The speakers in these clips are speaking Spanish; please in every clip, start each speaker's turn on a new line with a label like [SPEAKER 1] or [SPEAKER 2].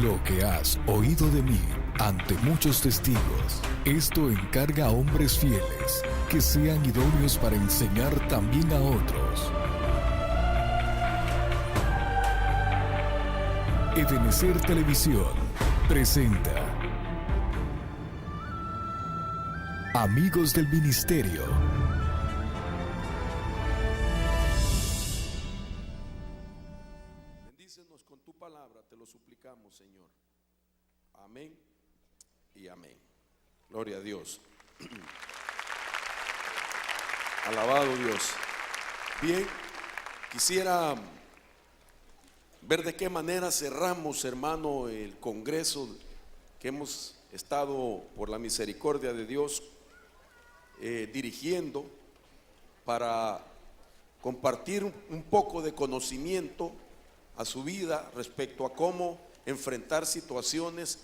[SPEAKER 1] lo que has oído de mí ante muchos testigos, esto encarga a hombres fieles que sean idóneos para enseñar también a otros. Ebenecer Televisión presenta Amigos del Ministerio.
[SPEAKER 2] Bendícenos con tu palabra, te lo suplicamos, Señor. Amén y amén. Gloria a Dios. Alabado Dios. Bien, quisiera ver de qué manera cerramos, hermano, el congreso que hemos estado, por la misericordia de Dios, dirigiendo para compartir un poco de conocimiento a su vida respecto a cómo enfrentar situaciones,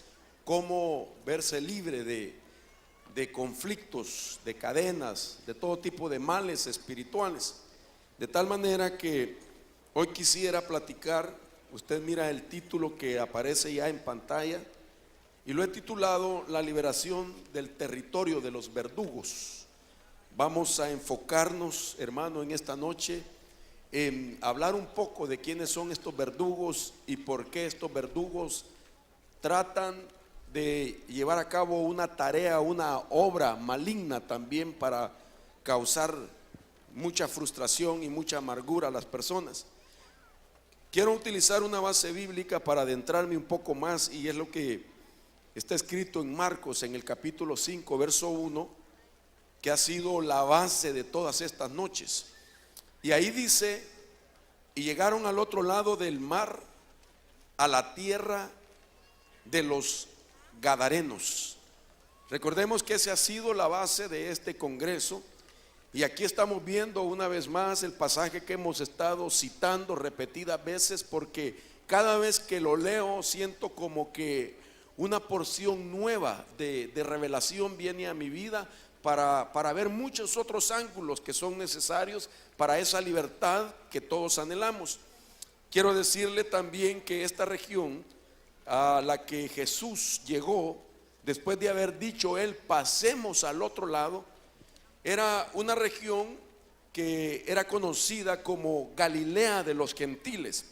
[SPEAKER 2] cómo verse libre de conflictos, de cadenas, de todo tipo de males espirituales. De tal manera que hoy quisiera platicar, usted mira el título que aparece ya en pantalla, y lo he titulado La liberación del territorio de los verdugos. Vamos a enfocarnos, hermano, en esta noche en hablar un poco de quiénes son estos verdugos y por qué estos verdugos tratan de llevar a cabo una tarea, una obra maligna también para causar mucha frustración y mucha amargura a las personas. Quiero utilizar una base bíblica para adentrarme un poco más, y es lo que está escrito en Marcos en el capítulo 5, verso 1, que ha sido la base de todas estas noches. Y ahí dice: y llegaron al otro lado del mar, a la tierra de los Gadarenos. Recordemos que esa ha sido la base de este congreso, y aquí estamos viendo una vez más el pasaje que hemos estado citando repetidas veces, porque cada vez que lo leo siento como que una porción nueva de revelación viene a mi vida para ver muchos otros ángulos que son necesarios para esa libertad que todos anhelamos. Quiero decirle también que esta región a la que Jesús llegó, después de haber dicho él, pasemos al otro lado, era una región que era conocida como Galilea de los gentiles.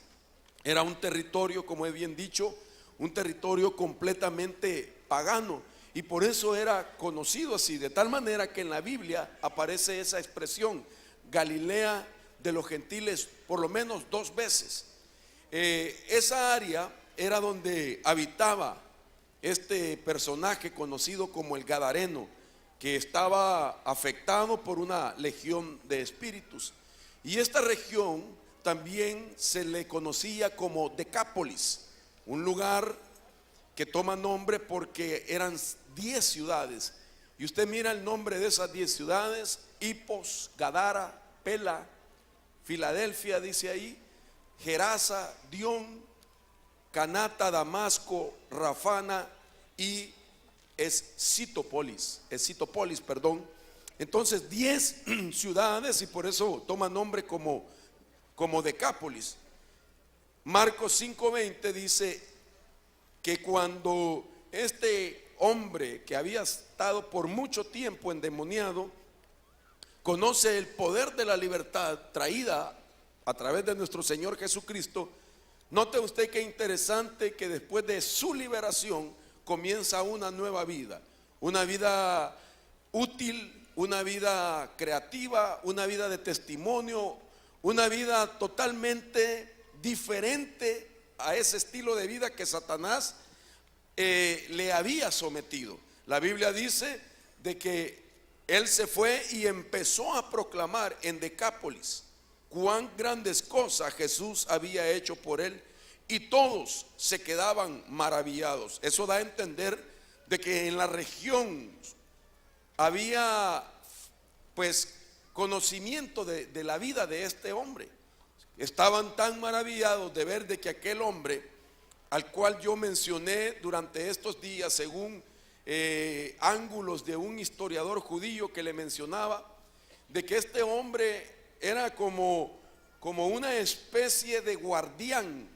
[SPEAKER 2] Era un territorio, como he bien dicho, un territorio completamente pagano, y por eso era conocido así, de tal manera que en la Biblia aparece esa expresión, Galilea de los gentiles, por lo menos 2 veces. Esa área era donde habitaba este personaje conocido como el Gadareno, que estaba afectado por una legión de espíritus. Y esta región también se le conocía como Decápolis, un lugar que toma nombre porque eran 10 ciudades. Y usted mira el nombre de esas 10 ciudades: Hipos, Gadara, Pela, Filadelfia, dice ahí, Gerasa, Dion, Canata, Damasco, Rafana y Escitopolis, perdón. Entonces 10 ciudades, y por eso toma nombre como Decápolis. Marcos 5:20 dice que cuando este hombre, que había estado por mucho tiempo endemoniado, conoce el poder de la libertad traída a través de nuestro Señor Jesucristo, note usted qué interesante que después de su liberación comienza una nueva vida, una vida útil, una vida creativa, una vida de testimonio, una vida totalmente diferente a ese estilo de vida que Satanás le había sometido. La Biblia dice de que él se fue y empezó a proclamar en Decápolis cuán grandes cosas Jesús había hecho por él, y todos se quedaban maravillados. Eso da a entender de que en la región había pues conocimiento de la vida de este hombre. Estaban tan maravillados de ver de que aquel hombre, al cual yo mencioné durante estos días, según ángulos de un historiador judío que le mencionaba, de que este hombre era como una especie de guardián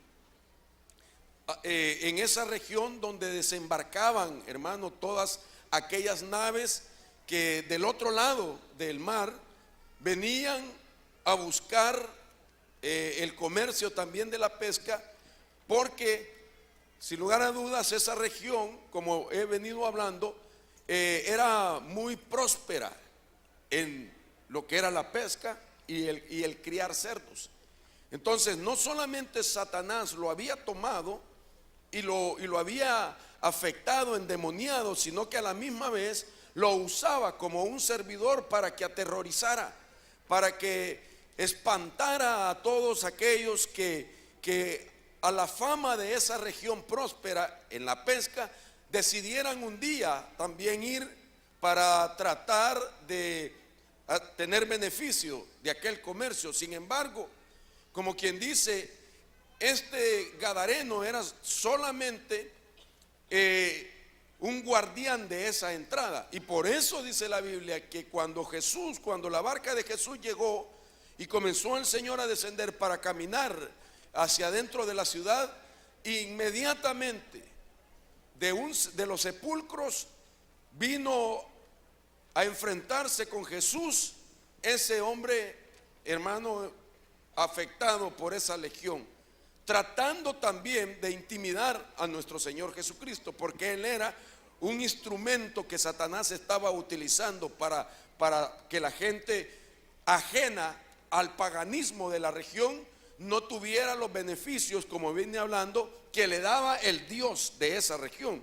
[SPEAKER 2] en esa región donde desembarcaban, hermano, todas aquellas naves que del otro lado del mar venían a buscar el comercio también de la pesca, porque sin lugar a dudas esa región, como he venido hablando, era muy próspera en lo que era la pesca y el criar cerdos. Entonces no solamente Satanás lo había tomado y lo había afectado, endemoniado, sino que a la misma vez lo usaba como un servidor para que aterrorizara, para que espantara a todos aquellos que a la fama de esa región próspera en la pesca decidieran un día también ir para tratar de tener beneficio de aquel comercio. Sin embargo, como quien dice, este gadareno era solamente un guardián de esa entrada, y por eso dice la Biblia que cuando la barca de Jesús llegó y comenzó el Señor a descender para caminar hacia adentro de la ciudad, inmediatamente de los sepulcros vino a enfrentarse con Jesús ese hombre, hermano, afectado por esa legión, tratando también de intimidar a nuestro Señor Jesucristo, porque él era un instrumento que Satanás estaba utilizando para que la gente ajena al paganismo de la región no tuviera los beneficios, como vine hablando, que le daba el Dios de esa región.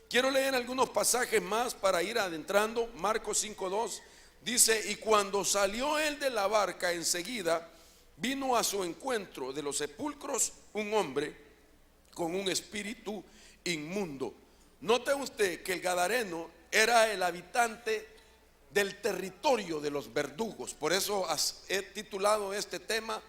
[SPEAKER 2] Quiero leer algunos pasajes más para ir adentrando. Marcos 5:2 dice: y cuando salió él de la barca, enseguida vino a su encuentro de los sepulcros un hombre con un espíritu inmundo. Note usted que el gadareno era el habitante del territorio de los verdugos. Por eso he titulado este tema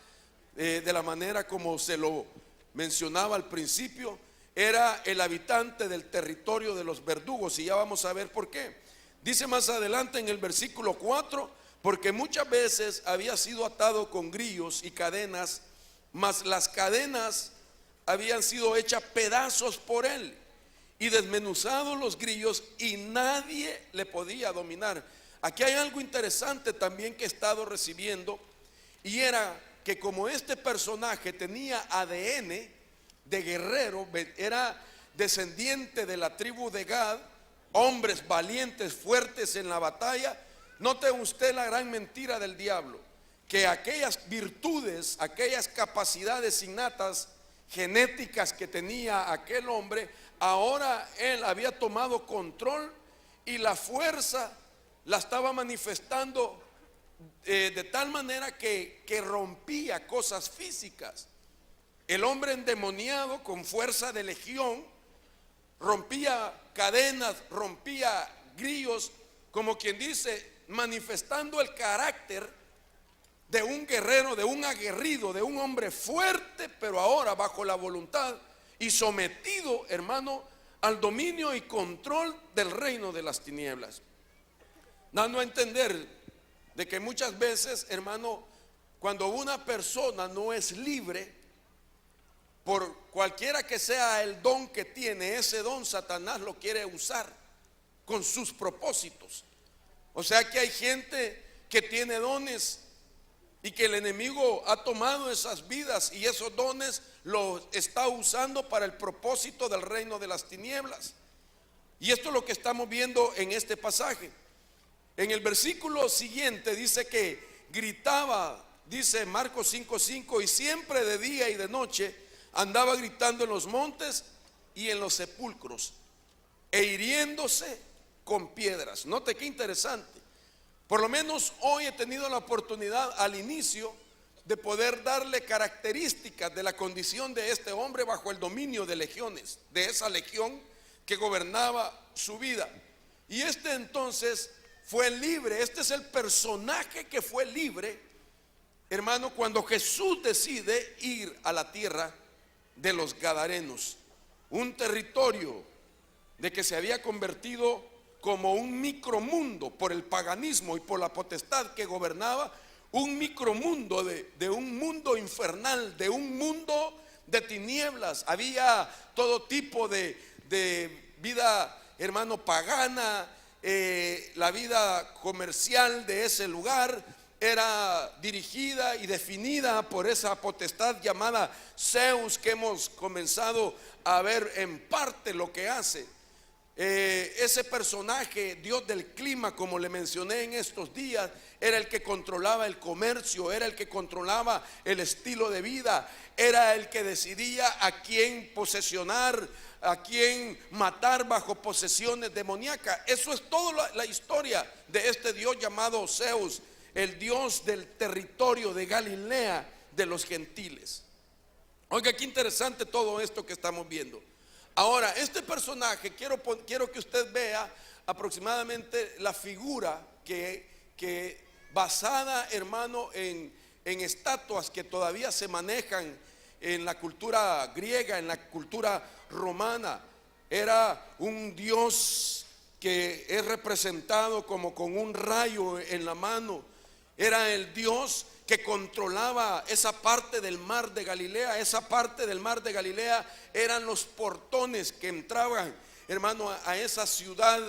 [SPEAKER 2] de la manera como se lo mencionaba al principio. Era el habitante del territorio de los verdugos, y ya vamos a ver por qué. Dice más adelante en el versículo 4: porque muchas veces había sido atado con grillos y cadenas, mas las cadenas habían sido hechas pedazos por él, y desmenuzados los grillos, y nadie le podía dominar. Aquí hay algo interesante también que he estado recibiendo, y era que como este personaje tenía ADN de guerrero, era descendiente de la tribu de Gad, hombres valientes, fuertes en la batalla. Note usted la gran mentira del diablo, que aquellas virtudes, aquellas capacidades innatas, genéticas que tenía aquel hombre, ahora él había tomado control y la fuerza la estaba manifestando de tal manera que rompía cosas físicas. El hombre endemoniado con fuerza de legión rompía cadenas, rompía grillos, como quien dice, manifestando el carácter de un guerrero, de un aguerrido, de un hombre fuerte, pero ahora bajo la voluntad y sometido, hermano, al dominio y control del reino de las tinieblas. Dando a entender de que muchas veces, hermano, cuando una persona no es libre, por cualquiera que sea el don que tiene, ese don Satanás lo quiere usar con sus propósitos. O sea que hay gente que tiene dones y que el enemigo ha tomado esas vidas y esos dones los está usando para el propósito del reino de las tinieblas. Y esto es lo que estamos viendo en este pasaje. En el versículo siguiente dice que gritaba, dice Marcos 5:5, y siempre de día y de noche andaba gritando en los montes y en los sepulcros e hiriéndose con piedras. Note qué interesante. Por lo menos hoy he tenido la oportunidad al inicio de poder darle características de la condición de este hombre bajo el dominio de legiones, de esa legión que gobernaba su vida. Y este entonces fue libre. Este es el personaje que fue libre, hermano, cuando Jesús decide ir a la tierra de los gadarenos, un territorio de que se había convertido como un micromundo por el paganismo y por la potestad que gobernaba, un micromundo de un mundo infernal, de un mundo de tinieblas, había todo tipo de vida, hermano, pagana. La vida comercial de ese lugar era dirigida y definida por esa potestad llamada Zeus, que hemos comenzado a ver en parte lo que hace. Ese personaje, Dios del clima, como le mencioné en estos días, era el que controlaba el comercio, era el que controlaba el estilo de vida, era el que decidía a quién posesionar, a quién matar bajo posesiones demoníacas. Eso es toda la historia de este Dios llamado Zeus, el Dios del territorio de Galilea de los gentiles. Oiga, qué interesante todo esto que estamos viendo. Ahora, este personaje, quiero que usted vea aproximadamente la figura que basada, hermano, en estatuas que todavía se manejan en la cultura griega, en la cultura romana. Era un dios que es representado como con un rayo en la mano. Era el dios que controlaba esa parte del mar de Galilea. Esa parte del mar de Galilea eran los portones que entraban, hermano, a esa ciudad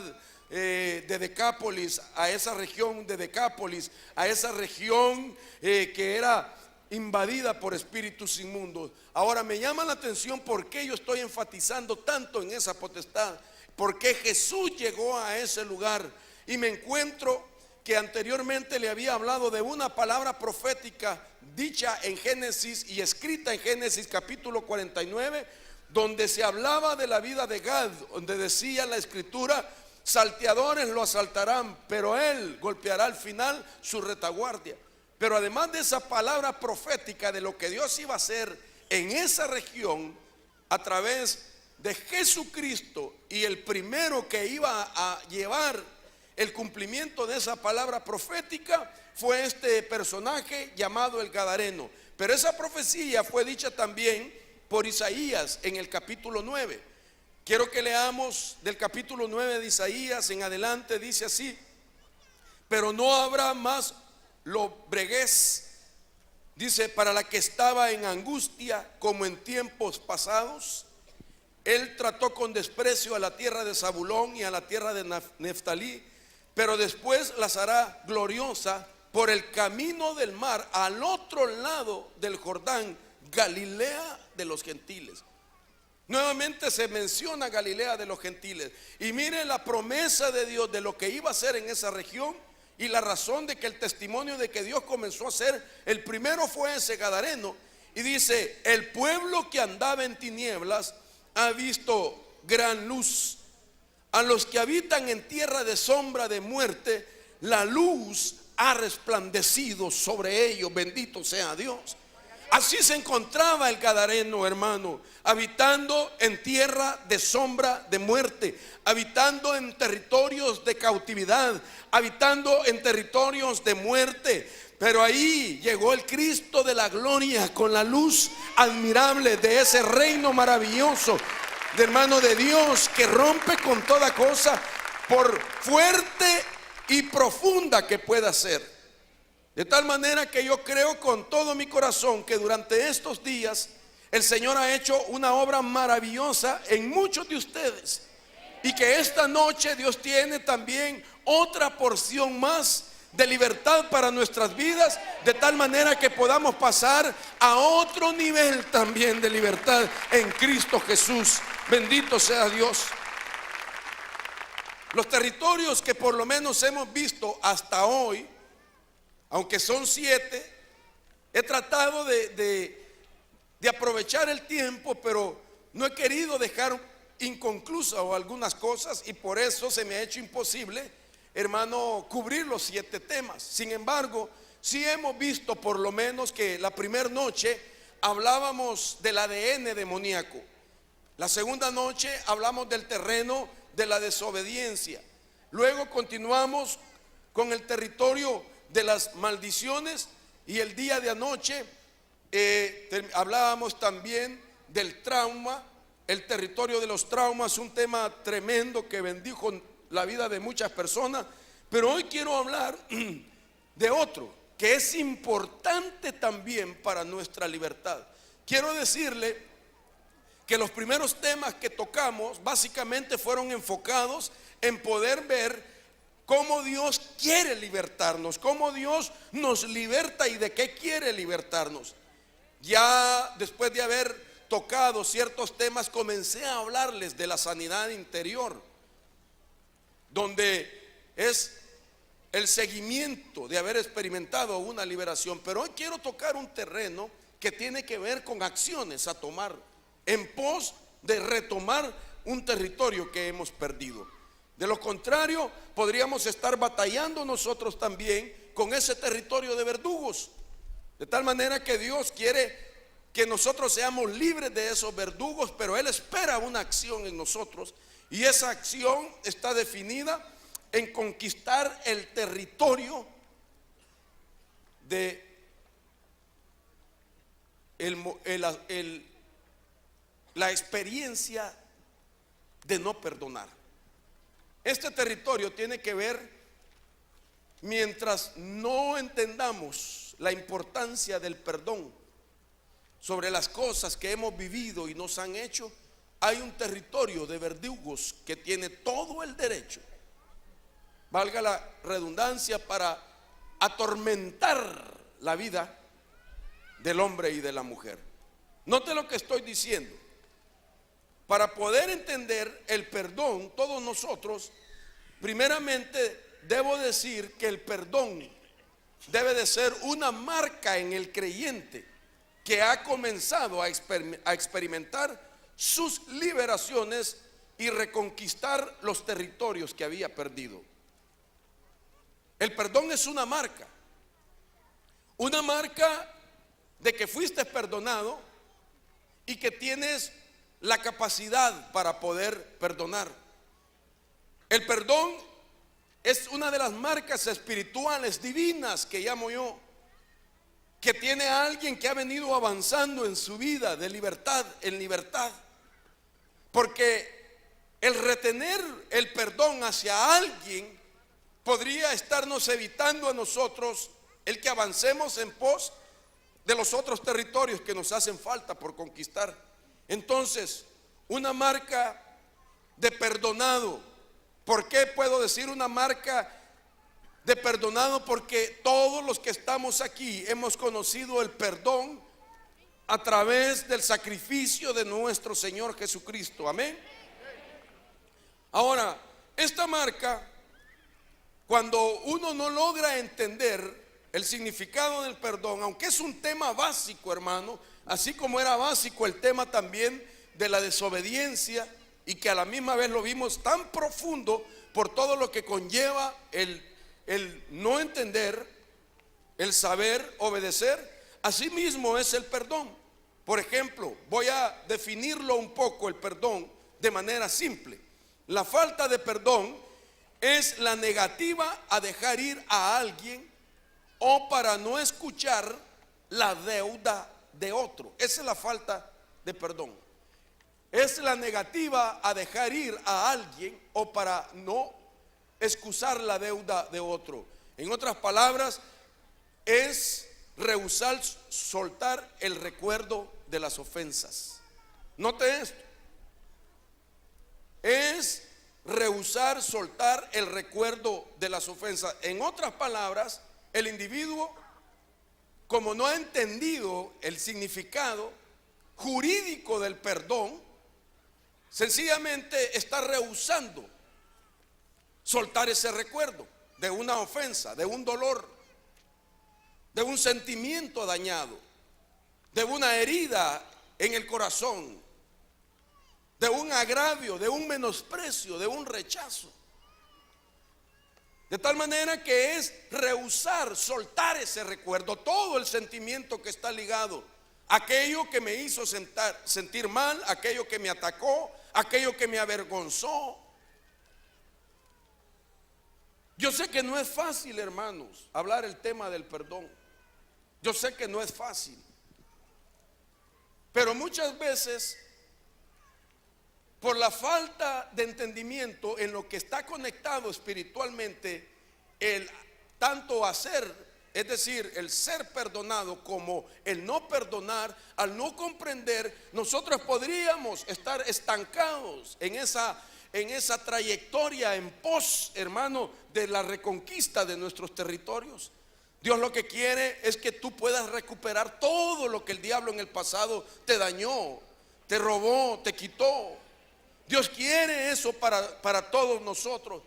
[SPEAKER 2] de Decápolis, a esa región de Decápolis, a esa región que era invadida por espíritus inmundos. Ahora me llama la atención por qué yo estoy enfatizando tanto en esa potestad, porque Jesús llegó a ese lugar y me encuentro que anteriormente le había hablado de una palabra profética dicha en Génesis y escrita en Génesis capítulo 49, donde se hablaba de la vida de Gad, donde decía la escritura: salteadores lo asaltarán, pero él golpeará al final su retaguardia. Pero además de esa palabra profética de lo que Dios iba a hacer en esa región a través de Jesucristo, y el primero que iba a llevar el cumplimiento de esa palabra profética fue este personaje llamado el Gadareno. Pero esa profecía fue dicha también por Isaías en el capítulo 9. Quiero que leamos del capítulo 9 de Isaías en adelante. Dice así: pero no habrá más lobreguez, dice, para la que estaba en angustia como en tiempos pasados. Él trató con desprecio a la tierra de Zabulón y a la tierra de Neftalí, pero después las hará gloriosa por el camino del mar, al otro lado del Jordán, Galilea de los gentiles. Nuevamente se menciona Galilea de los gentiles. Y mire la promesa de Dios de lo que iba a hacer en esa región, y la razón de que el testimonio de que Dios comenzó a hacer. El primero fue ese Gadareno, y dice: el pueblo que andaba en tinieblas ha visto gran luz. A los que habitan en tierra de sombra de muerte, la luz ha resplandecido sobre ellos. Bendito sea Dios. Así se encontraba el Gadareno, hermano, habitando en tierra de sombra de muerte, habitando en territorios de cautividad, habitando en territorios de muerte. Pero ahí llegó el Cristo de la gloria con la luz admirable de ese reino maravilloso, de hermano de Dios, que rompe con toda cosa, por fuerte y profunda que pueda ser. De tal manera que yo creo con todo mi corazón que durante estos días el Señor ha hecho una obra maravillosa en muchos de ustedes, y que esta noche Dios tiene también otra porción más de libertad para nuestras vidas, de tal manera que podamos pasar a otro nivel también de libertad en Cristo Jesús. Bendito sea Dios. Los territorios que por lo menos hemos visto hasta hoy, aunque son 7, he tratado de aprovechar el tiempo, pero no he querido dejar inconclusas algunas cosas, y por eso se me ha hecho imposible, hermano, cubrir los 7 temas. Sin embargo, sí hemos visto por lo menos que la primera noche hablábamos del ADN demoníaco. La segunda noche hablamos del terreno de la desobediencia. Luego continuamos con el territorio de las maldiciones, y el día de anoche hablábamos también del trauma, el territorio de los traumas, un tema tremendo que bendijo la vida de muchas personas. Pero hoy quiero hablar de otro que es importante también para nuestra libertad. quiero decirle que los primeros temas que tocamos básicamente fueron enfocados en poder ver cómo Dios quiere libertarnos, cómo Dios nos liberta y de qué quiere libertarnos. Ya después de haber tocado ciertos temas, comencé a hablarles de la sanidad interior, donde es el seguimiento de haber experimentado una liberación. Pero hoy quiero tocar un terreno que tiene que ver con acciones a tomar en pos de retomar un territorio que hemos perdido. De lo contrario, podríamos estar batallando nosotros también con ese territorio de verdugos. De tal manera que Dios quiere que nosotros seamos libres de esos verdugos, pero Él espera una acción en nosotros, y esa acción está definida en conquistar el territorio de la experiencia de no perdonar. Este territorio tiene que ver, mientras no entendamos la importancia del perdón sobre las cosas que hemos vivido y nos han hecho, hay un territorio de verdugos que tiene todo el derecho, valga la redundancia, para atormentar la vida del hombre y de la mujer. Note lo que estoy diciendo. Para poder entender el perdón, todos nosotros, primeramente debo decir que el perdón debe de ser una marca en el creyente que ha comenzado a experimentar sus liberaciones y reconquistar los territorios que había perdido. El perdón es una marca de que fuiste perdonado y que tienes la capacidad para poder perdonar. El perdón es una de las marcas espirituales divinas que llamo yo, que tiene a alguien que ha venido avanzando en su vida de libertad en libertad. Porque el retener el perdón hacia alguien podría estarnos evitando a nosotros el que avancemos en pos de los otros territorios que nos hacen falta por conquistar. Entonces, una marca de perdonado. ¿Por qué puedo decir una marca de perdonado? Porque todos los que estamos aquí hemos conocido el perdón a través del sacrificio de nuestro Señor Jesucristo. Amén. Ahora, esta marca, cuando uno no logra entender el significado del perdón, aunque es un tema básico, hermano, así como era básico el tema también de la desobediencia, y que a la misma vez lo vimos tan profundo por todo lo que conlleva el no entender, el saber obedecer, así mismo es el perdón. Por ejemplo, voy a definirlo un poco, el perdón, de manera simple. La falta de perdón es la negativa a dejar ir a alguien o para no escuchar la deuda de otro. Esa es la falta de perdón. Es la negativa a dejar ir a alguien o para no excusar la deuda de otro. En otras palabras, es rehusar soltar el recuerdo de las ofensas. Note esto. Es rehusar soltar el recuerdo de las ofensas. En otras palabras, el individuo, como no ha entendido el significado jurídico del perdón, sencillamente está rehusando soltar ese recuerdo de una ofensa, de un dolor, de un sentimiento dañado, de una herida en el corazón, de un agravio, de un menosprecio, de un rechazo. De tal manera que es rehusar, soltar ese recuerdo, todo el sentimiento que está ligado, aquello que me hizo sentir mal, aquello que me atacó, aquello que me avergonzó. Yo sé que no es fácil, hermanos, hablar el tema del perdón. Yo sé que no es fácil. Pero muchas veces, por la falta de entendimiento en lo que está conectado espiritualmente, el tanto hacer es decir, el ser perdonado como el no perdonar, al no comprender, nosotros podríamos estar estancados en esa trayectoria en pos, hermano, de la reconquista de nuestros territorios. Dios lo que quiere es que tú puedas recuperar todo lo que el diablo en el pasado te dañó, te robó, te quitó. Dios quiere eso para todos nosotros.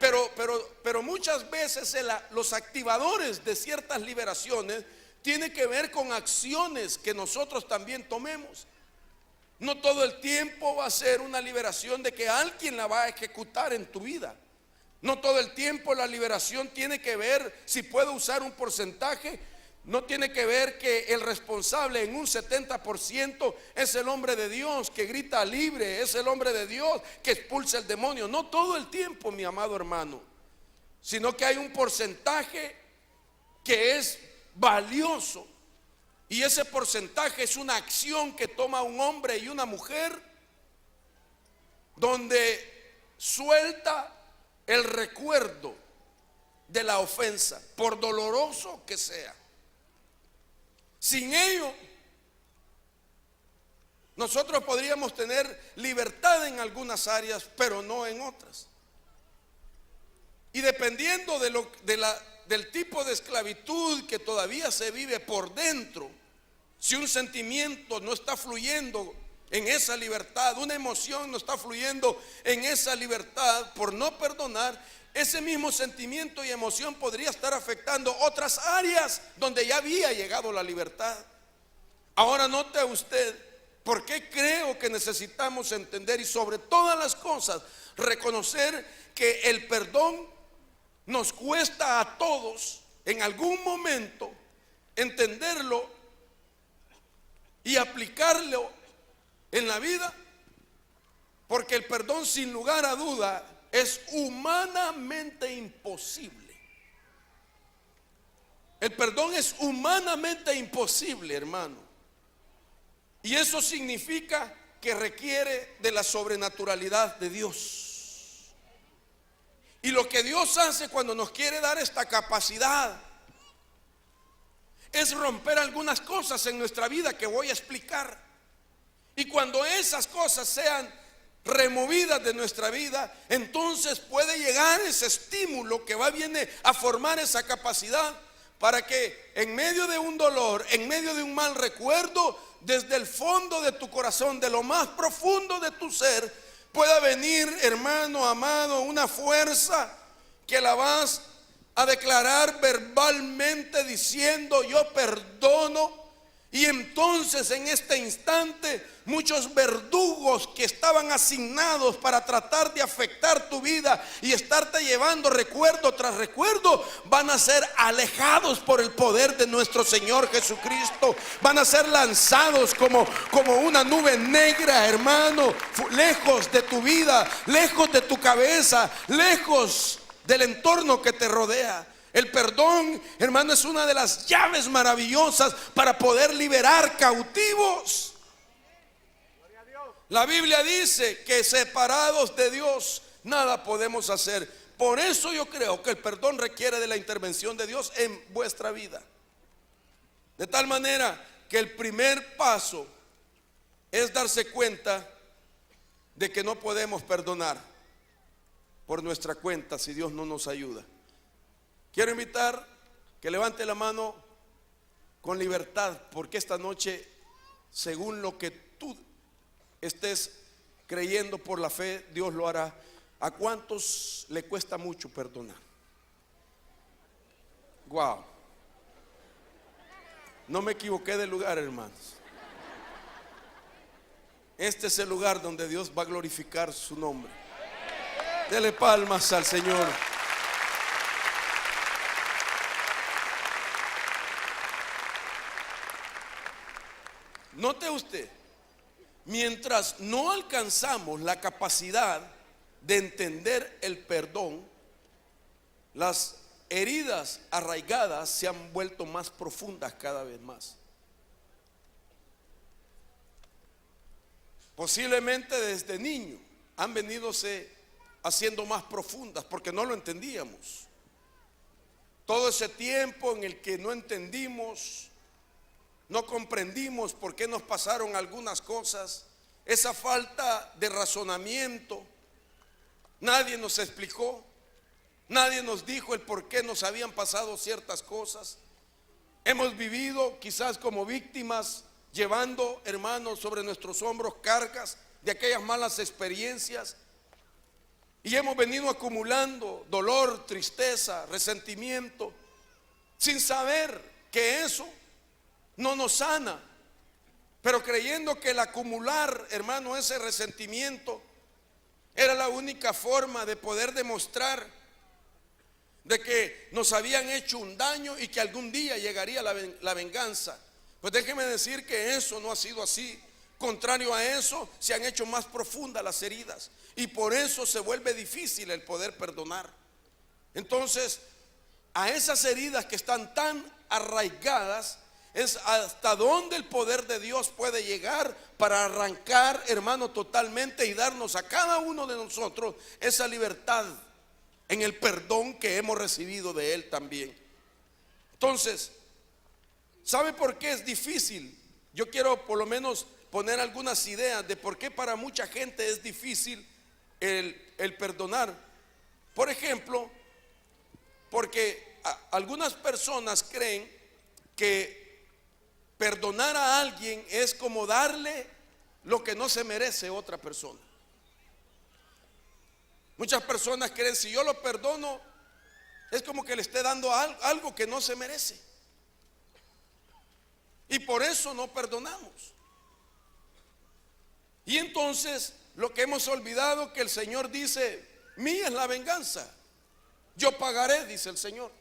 [SPEAKER 2] Pero muchas veces los activadores de ciertas liberaciones tienen que ver con acciones que nosotros también tomemos. No todo el tiempo va a ser una liberación de que alguien la va a ejecutar en tu vida. No todo el tiempo la liberación tiene que ver, si puedo usar un porcentaje, no tiene que ver que el responsable en un 70% es el hombre de Dios que grita libre, es el hombre de Dios que expulsa el demonio. No todo el tiempo, mi amado hermano, sino que hay un porcentaje que es valioso. Y ese porcentaje es una acción que toma un hombre y una mujer, donde suelta el recuerdo de la ofensa, por doloroso que sea. Sin ello, nosotros podríamos tener libertad en algunas áreas, pero no en otras. Y dependiendo del tipo de esclavitud que todavía se vive por dentro, si un sentimiento no está fluyendo en esa libertad, una emoción no está fluyendo en esa libertad por no perdonar, ese mismo sentimiento y emoción podría estar afectando otras áreas donde ya había llegado la libertad. Ahora note usted por qué creo que necesitamos entender y sobre todas las cosas reconocer que el perdón nos cuesta a todos en algún momento entenderlo y aplicarlo en la vida, porque el perdón sin lugar a duda es humanamente imposible. El perdón es humanamente imposible, hermano. Y eso significa que requiere de la sobrenaturalidad de Dios. Y lo que Dios hace cuando nos quiere dar esta capacidad es romper algunas cosas en nuestra vida que voy a explicar. Y cuando esas cosas sean removidas de nuestra vida, entonces puede llegar ese estímulo que viene a formar esa capacidad para que en medio de un dolor, en medio de un mal recuerdo, desde el fondo de tu corazón, de lo más profundo de tu ser, pueda venir, hermano amado, una fuerza que la vas a declarar verbalmente diciendo: yo perdono. Y entonces en este instante muchos verdugos que estaban asignados para tratar de afectar tu vida y estarte llevando recuerdo tras recuerdo van a ser alejados por el poder de nuestro Señor Jesucristo. Van a ser lanzados como una nube negra, hermano, lejos de tu vida, lejos de tu cabeza, lejos del entorno que te rodea. El perdón, hermano, es una de las llaves maravillosas para poder liberar cautivos. La Biblia dice que separados de Dios nada podemos hacer. Por eso yo creo que el perdón requiere de la intervención de Dios en vuestra vida. De tal manera que el primer paso es darse cuenta de que no podemos perdonar por nuestra cuenta si Dios no nos ayuda. Quiero invitar que levante la mano con libertad, porque esta noche, según lo que tú estés creyendo por la fe, Dios lo hará. ¿A cuántos le cuesta mucho perdonar? Wow. No me equivoqué de lugar, hermanos. Este es el lugar donde Dios va a glorificar su nombre. Dele palmas al Señor. Note usted, mientras no alcanzamos la capacidad de entender el perdón, las heridas arraigadas se han vuelto más profundas cada vez más. Posiblemente desde niño han venido haciendo más profundas porque no lo entendíamos. todo ese tiempo en el que no entendimos, no comprendimos por qué nos pasaron algunas cosas, esa falta de razonamiento, nadie nos explicó, nadie nos dijo el por qué nos habían pasado ciertas cosas. Hemos vivido quizás como víctimas, llevando, hermanos, sobre nuestros hombros cargas de aquellas malas experiencias, y hemos venido acumulando dolor, tristeza, resentimiento, sin saber que eso no nos sana, pero creyendo que el acumular, hermano, ese resentimiento era la única forma de poder demostrar de que nos habían hecho un daño y que algún día llegaría la venganza. Pues déjeme decir que eso no ha sido así. Contrario a eso, se han hecho más profundas las heridas, y por eso se vuelve difícil el poder perdonar. Entonces, a esas heridas que están tan arraigadas, es hasta donde el poder de Dios puede llegar para arrancar, hermano, totalmente, y darnos a cada uno de nosotros esa libertad en el perdón que hemos recibido de Él también. Entonces, ¿sabe por qué es difícil? Yo quiero por lo menos poner algunas ideas de por qué para mucha gente es difícil el perdonar. Por ejemplo, porque algunas personas creen que perdonar a alguien es como darle lo que no se merece otra persona. Muchas personas creen, si yo lo perdono, es como que le esté dando algo que no se merece, y por eso no perdonamos. Y entonces lo que hemos olvidado, que el Señor dice: mía es la venganza, yo pagaré, dice el Señor.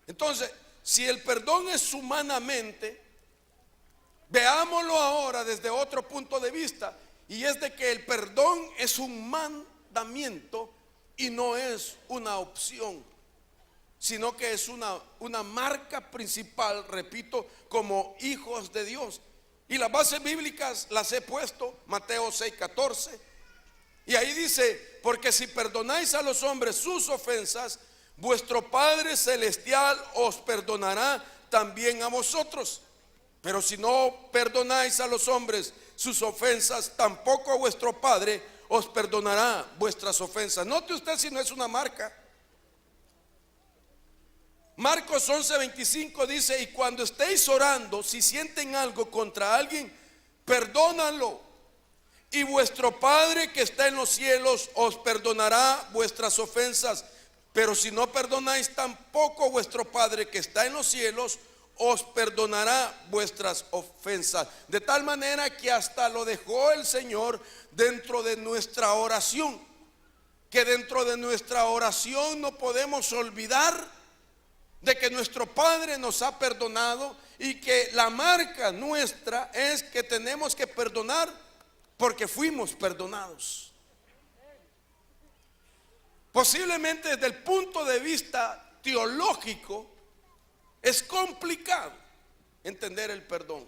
[SPEAKER 2] Entonces, si el perdón es humanamente, veámoslo ahora desde otro punto de vista, y es de que el perdón es un mandamiento y no es una opción, sino que es una marca principal, repito, como hijos de Dios. Y las bases bíblicas las he puesto, Mateo 6:14, y ahí dice: porque si perdonáis a los hombres sus ofensas, vuestro Padre Celestial os perdonará también a vosotros. Pero si no perdonáis a los hombres sus ofensas, tampoco a vuestro Padre os perdonará vuestras ofensas. Note usted si no es una marca. Marcos 11:25 dice: y cuando estéis orando, si sienten algo contra alguien, perdónalo, y vuestro Padre que está en los cielos os perdonará vuestras ofensas. Pero si no perdonáis, tampoco vuestro Padre que está en los cielos os perdonará vuestras ofensas. De tal manera que hasta lo dejó el Señor dentro de nuestra oración, que dentro de nuestra oración no podemos olvidar de que nuestro Padre nos ha perdonado, y que la marca nuestra es que tenemos que perdonar porque fuimos perdonados. Posiblemente desde el punto de vista teológico es complicado entender el perdón,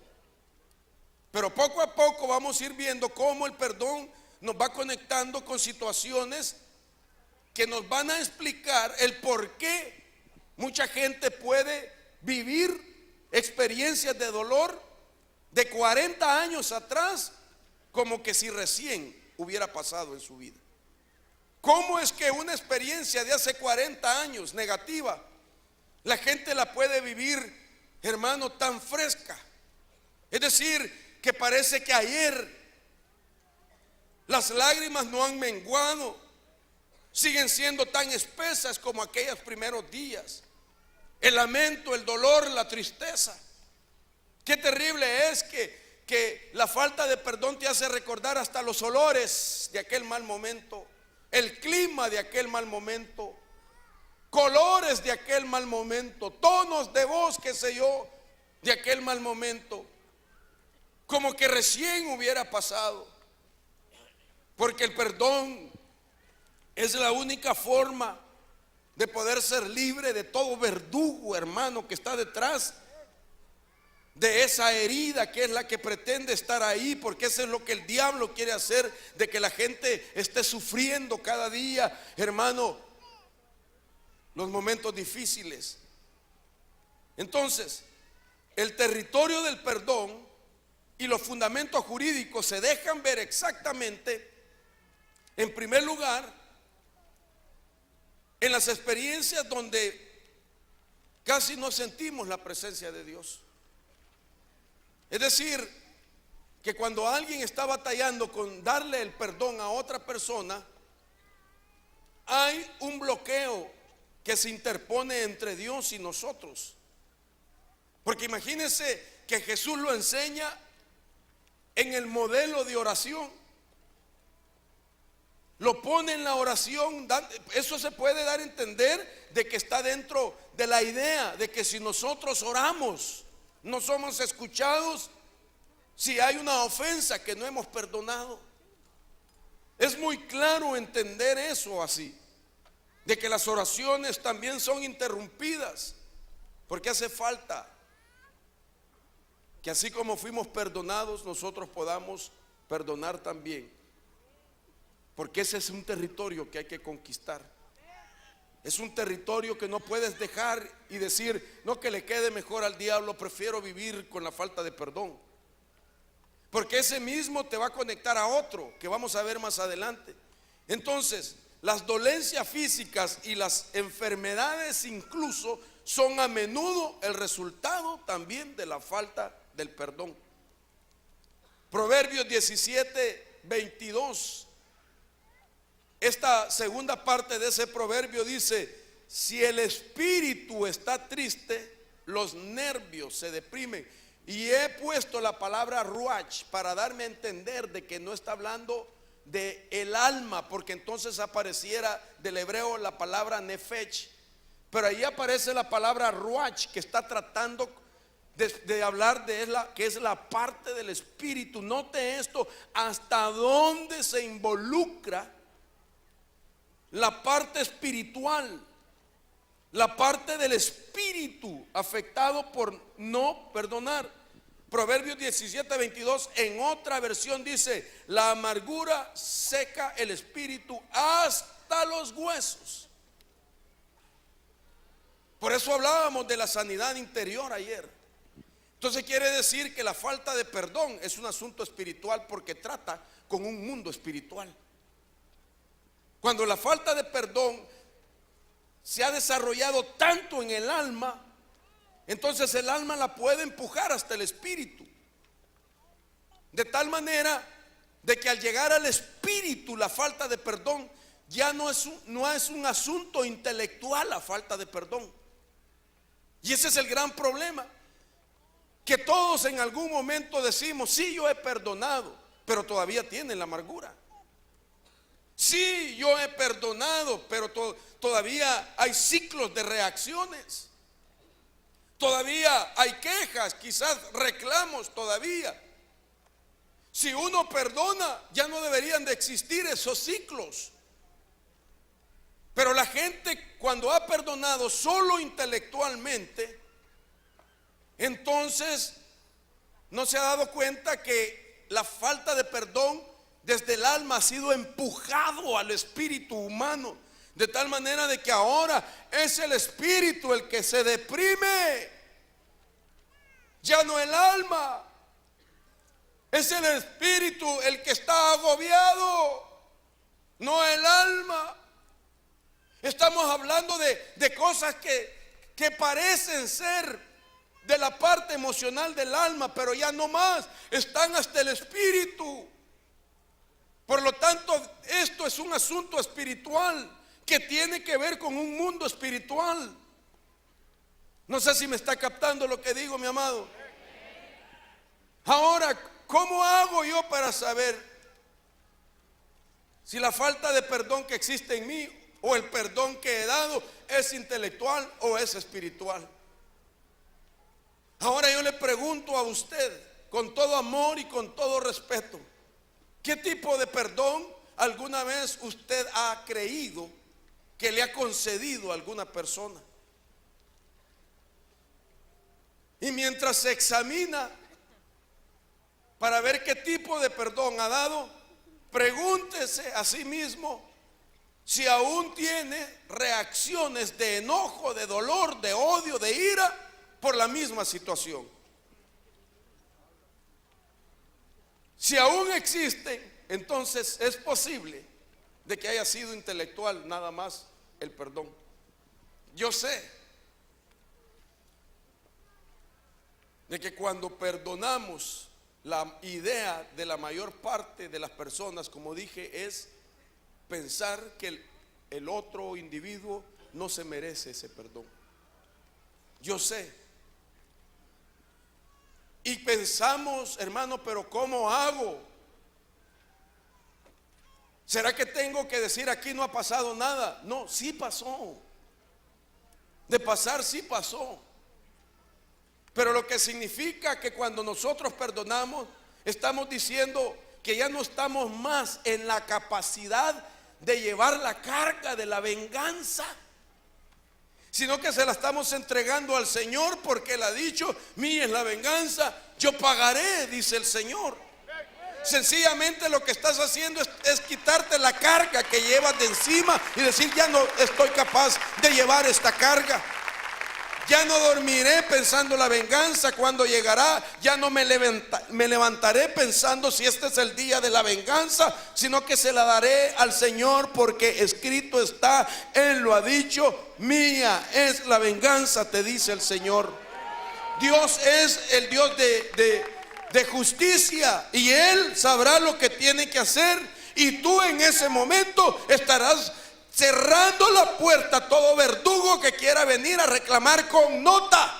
[SPEAKER 2] pero poco a poco vamos a ir viendo cómo el perdón nos va conectando con situaciones que nos van a explicar el por qué mucha gente puede vivir experiencias de dolor de 40 años atrás como que si recién hubiera pasado en su vida. ¿Cómo es que una experiencia de hace 40 años negativa, la gente la puede vivir, hermano, tan fresca? Es decir, que parece que ayer las lágrimas no han menguado, siguen siendo tan espesas como aquellos primeros días. El lamento, el dolor, la tristeza. Qué terrible es que la falta de perdón te hace recordar hasta los olores de aquel mal momento, el clima de aquel mal momento, colores de aquel mal momento, tonos de voz, qué sé yo, de aquel mal momento, como que recién hubiera pasado. Porque el perdón es la única forma de poder ser libre de todo verdugo, hermano, que está detrás de esa herida, que es la que pretende estar ahí, porque eso es lo que el diablo quiere hacer, de que la gente esté sufriendo cada día, hermano, los momentos difíciles. Entonces, el territorio del perdón y los fundamentos jurídicos se dejan ver exactamente, en primer lugar, en las experiencias donde casi no sentimos la presencia de Dios. Es decir, que cuando alguien está batallando con darle el perdón a otra persona, hay un bloqueo que se interpone entre Dios y nosotros. Porque imagínense que Jesús lo enseña en el modelo de oración. Lo pone en la oración. Eso se puede dar a entender de que está dentro de la idea de que si nosotros oramos, no somos escuchados si hay una ofensa que no hemos perdonado. Es muy claro entender eso así, de que las oraciones también son interrumpidas, porque hace falta que así como fuimos perdonados, nosotros podamos perdonar también, porque ese es un territorio que hay que conquistar. Es un territorio que no puedes dejar y decir, no, que le quede mejor al diablo, prefiero vivir con la falta de perdón, porque ese mismo te va a conectar a otro que vamos a ver más adelante. Entonces, las dolencias físicas y las enfermedades incluso son a menudo el resultado también de la falta del perdón. Proverbios 17:22. Esta segunda parte de ese proverbio dice: si el espíritu está triste, los nervios se deprimen. Y he puesto la palabra ruach para darme a entender de que no está hablando de el alma, porque entonces apareciera del hebreo la palabra nefesh, pero ahí aparece la palabra ruach, que está tratando de hablar de que es la parte del espíritu. Note esto, hasta dónde se involucra la parte espiritual, la parte del espíritu afectado por no perdonar. Proverbios 17:22 en otra versión dice: la amargura seca el espíritu hasta los huesos. Por eso hablábamos de la sanidad interior ayer. Entonces quiere decir que la falta de perdón es un asunto espiritual, porque trata con un mundo espiritual. Cuando la falta de perdón se ha desarrollado tanto en el alma, entonces el alma la puede empujar hasta el espíritu, de tal manera de que al llegar al espíritu la falta de perdón ya no es un asunto intelectual, la falta de perdón. Y ese es el gran problema, que todos en algún momento decimos: sí, yo he perdonado, pero todavía tienen la amargura. Sí, yo he perdonado, pero todavía hay ciclos de reacciones. Todavía hay quejas, quizás reclamos todavía. Si uno perdona, ya no deberían de existir esos ciclos. Pero la gente, cuando ha perdonado solo intelectualmente, entonces no se ha dado cuenta que la falta de perdón desde el alma ha sido empujado al espíritu humano, de tal manera de que ahora es el espíritu el que se deprime, ya no el alma. Es el espíritu el que está agobiado, no el alma. Estamos hablando de cosas que parecen ser de la parte emocional del alma, pero ya no más, están hasta el espíritu. Por lo tanto, esto es un asunto espiritual que tiene que ver con un mundo espiritual. No sé si me está captando lo que digo, mi amado. Ahora, ¿cómo hago yo para saber si la falta de perdón que existe en mí o el perdón que he dado es intelectual o es espiritual? Ahora yo le pregunto a usted, con todo amor y con todo respeto, ¿qué tipo de perdón alguna vez usted ha creído que le ha concedido a alguna persona? Y mientras se examina para ver qué tipo de perdón ha dado, pregúntese a sí mismo si aún tiene reacciones de enojo, de dolor, de odio, de ira por la misma situación. Si aún existen, entonces es posible de que haya sido intelectual nada más el perdón. Yo sé de que cuando perdonamos, la idea de la mayor parte de las personas, como dije, es pensar que el otro individuo no se merece ese perdón. Yo sé. Y pensamos, hermano, pero ¿cómo hago? ¿Será que tengo que decir aquí no ha pasado nada? No, sí pasó. De pasar, sí pasó. Pero lo que significa que cuando nosotros perdonamos, estamos diciendo que ya no estamos más en la capacidad de llevar la carga de la venganza, sino que se la estamos entregando al Señor, porque Él ha dicho: mía es la venganza, yo pagaré, dice el Señor. Sencillamente lo que estás haciendo es quitarte la carga que llevas de encima y decir: ya no estoy capaz de llevar esta carga. Ya no dormiré pensando la venganza cuando llegará. Ya no me levantaré pensando si este es el día de la venganza, sino que se la daré al Señor, porque escrito está, Él lo ha dicho: mía es la venganza, te dice el Señor. Dios es el Dios de justicia, y Él sabrá lo que tiene que hacer, y tú en ese momento estarás cerrando la puerta a todo verdugo que quiera venir a reclamar con nota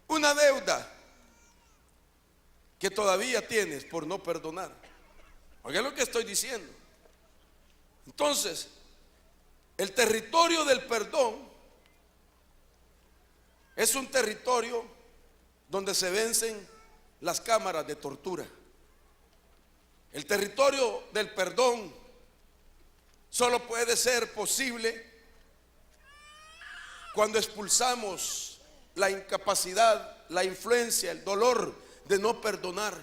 [SPEAKER 2] una deuda que todavía tienes por no perdonar. Oiga lo que estoy diciendo. Entonces, el territorio del perdón es un territorio donde se vencen las cámaras de tortura. El territorio del perdón solo puede ser posible cuando expulsamos la incapacidad, la influencia, el dolor de no perdonar.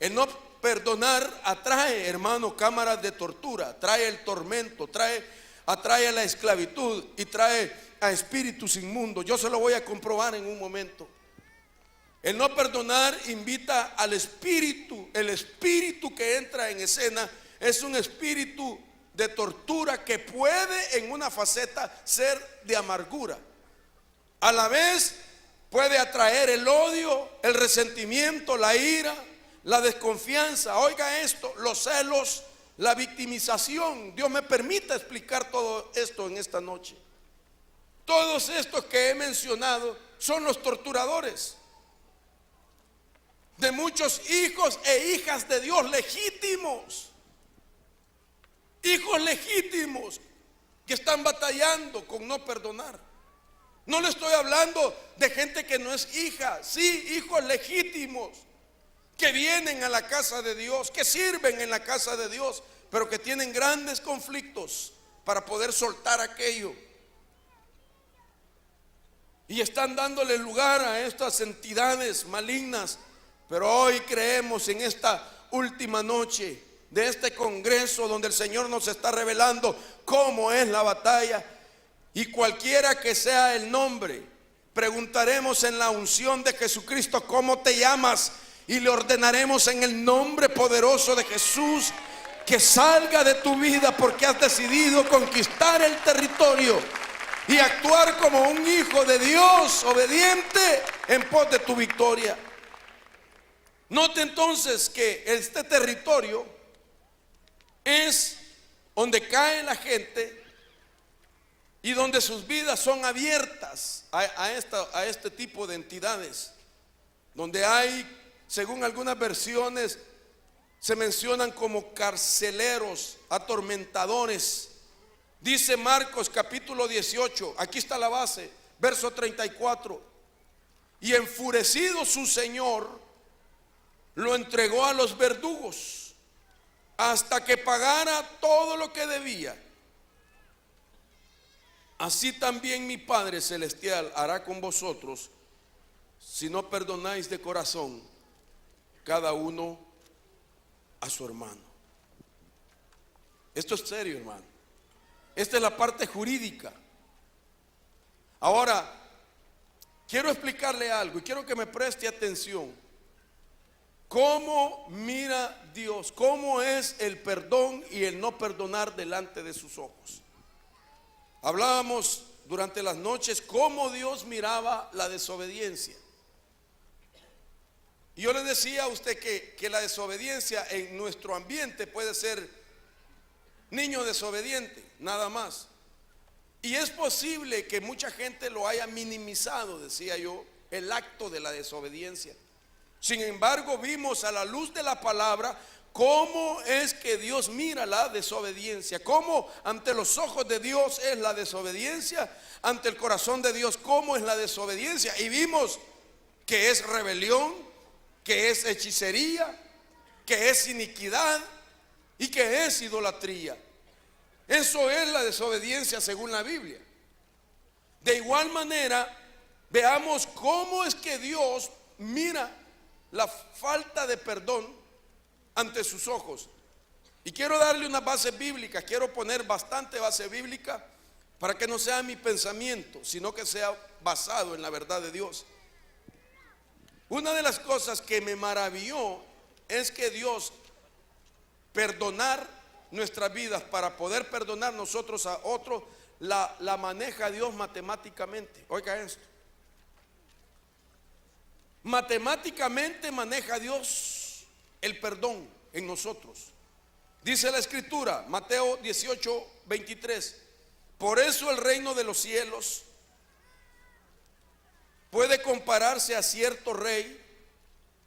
[SPEAKER 2] El no perdonar atrae, hermano, cámaras de tortura, trae el tormento, atrae la esclavitud y trae a espíritus inmundos. Yo se lo voy a comprobar en un momento. El no perdonar invita al espíritu. El espíritu que entra en escena es un espíritu de tortura que puede en una faceta ser de amargura. A la vez puede atraer el odio, el resentimiento, la ira, la desconfianza. Oiga esto, los celos, la victimización. Dios me permita explicar todo esto en esta noche. Todos estos que he mencionado son los torturadores de muchos hijos e hijas de Dios legítimos. Hijos legítimos que están batallando con no perdonar. No le estoy hablando de gente que no es hija. Sí, hijos legítimos que vienen a la casa de Dios, que sirven en la casa de Dios, pero que tienen grandes conflictos para poder soltar aquello. Y están dándole lugar a estas entidades malignas. Pero hoy creemos en esta última noche de este congreso, donde el Señor nos está revelando cómo es la batalla, y cualquiera que sea el nombre, preguntaremos en la unción de Jesucristo: ¿cómo te llamas? Y le ordenaremos en el nombre poderoso de Jesús que salga de tu vida, porque has decidido conquistar el territorio y actuar como un hijo de Dios obediente en pos de tu victoria. Note entonces que este territorio es donde cae la gente y donde sus vidas son abiertas a este tipo de entidades, donde hay, según algunas versiones, se mencionan como carceleros, atormentadores. Dice Marcos capítulo 18, aquí está la base, verso 34: y enfurecido su señor, lo entregó a los verdugos hasta que pagara todo lo que debía. Así también mi Padre Celestial hará con vosotros si no perdonáis de corazón cada uno a su hermano. Esto es serio, hermano. Esta es la parte jurídica. Ahora, quiero explicarle algo y quiero que me preste atención. ¿Cómo mira Dios? ¿Cómo es el perdón y el no perdonar delante de sus ojos? Hablábamos durante las noches cómo Dios miraba la desobediencia. Y yo le decía a usted que la desobediencia en nuestro ambiente puede ser niño desobediente, nada más. Y es posible que mucha gente lo haya minimizado, decía yo, el acto de la desobediencia. Sin embargo, vimos a la luz de la palabra cómo es que Dios mira la desobediencia, cómo ante los ojos de Dios es la desobediencia, ante el corazón de Dios cómo es la desobediencia. Y vimos que es rebelión, que es hechicería, que es iniquidad y que es idolatría. Eso es la desobediencia según la Biblia. De igual manera, veamos cómo es que Dios mira la falta de perdón ante sus ojos. Y quiero darle una base bíblica, quiero poner bastante base bíblica para que no sea mi pensamiento, sino que sea basado en la verdad de Dios. Una de las cosas que me maravilló es que Dios perdonar nuestras vidas, para poder perdonar nosotros a otros, la maneja Dios matemáticamente. Oiga esto. Matemáticamente maneja Dios el perdón en nosotros. Dice la escritura, Mateo 18:23, por eso el reino de los cielos puede compararse a cierto rey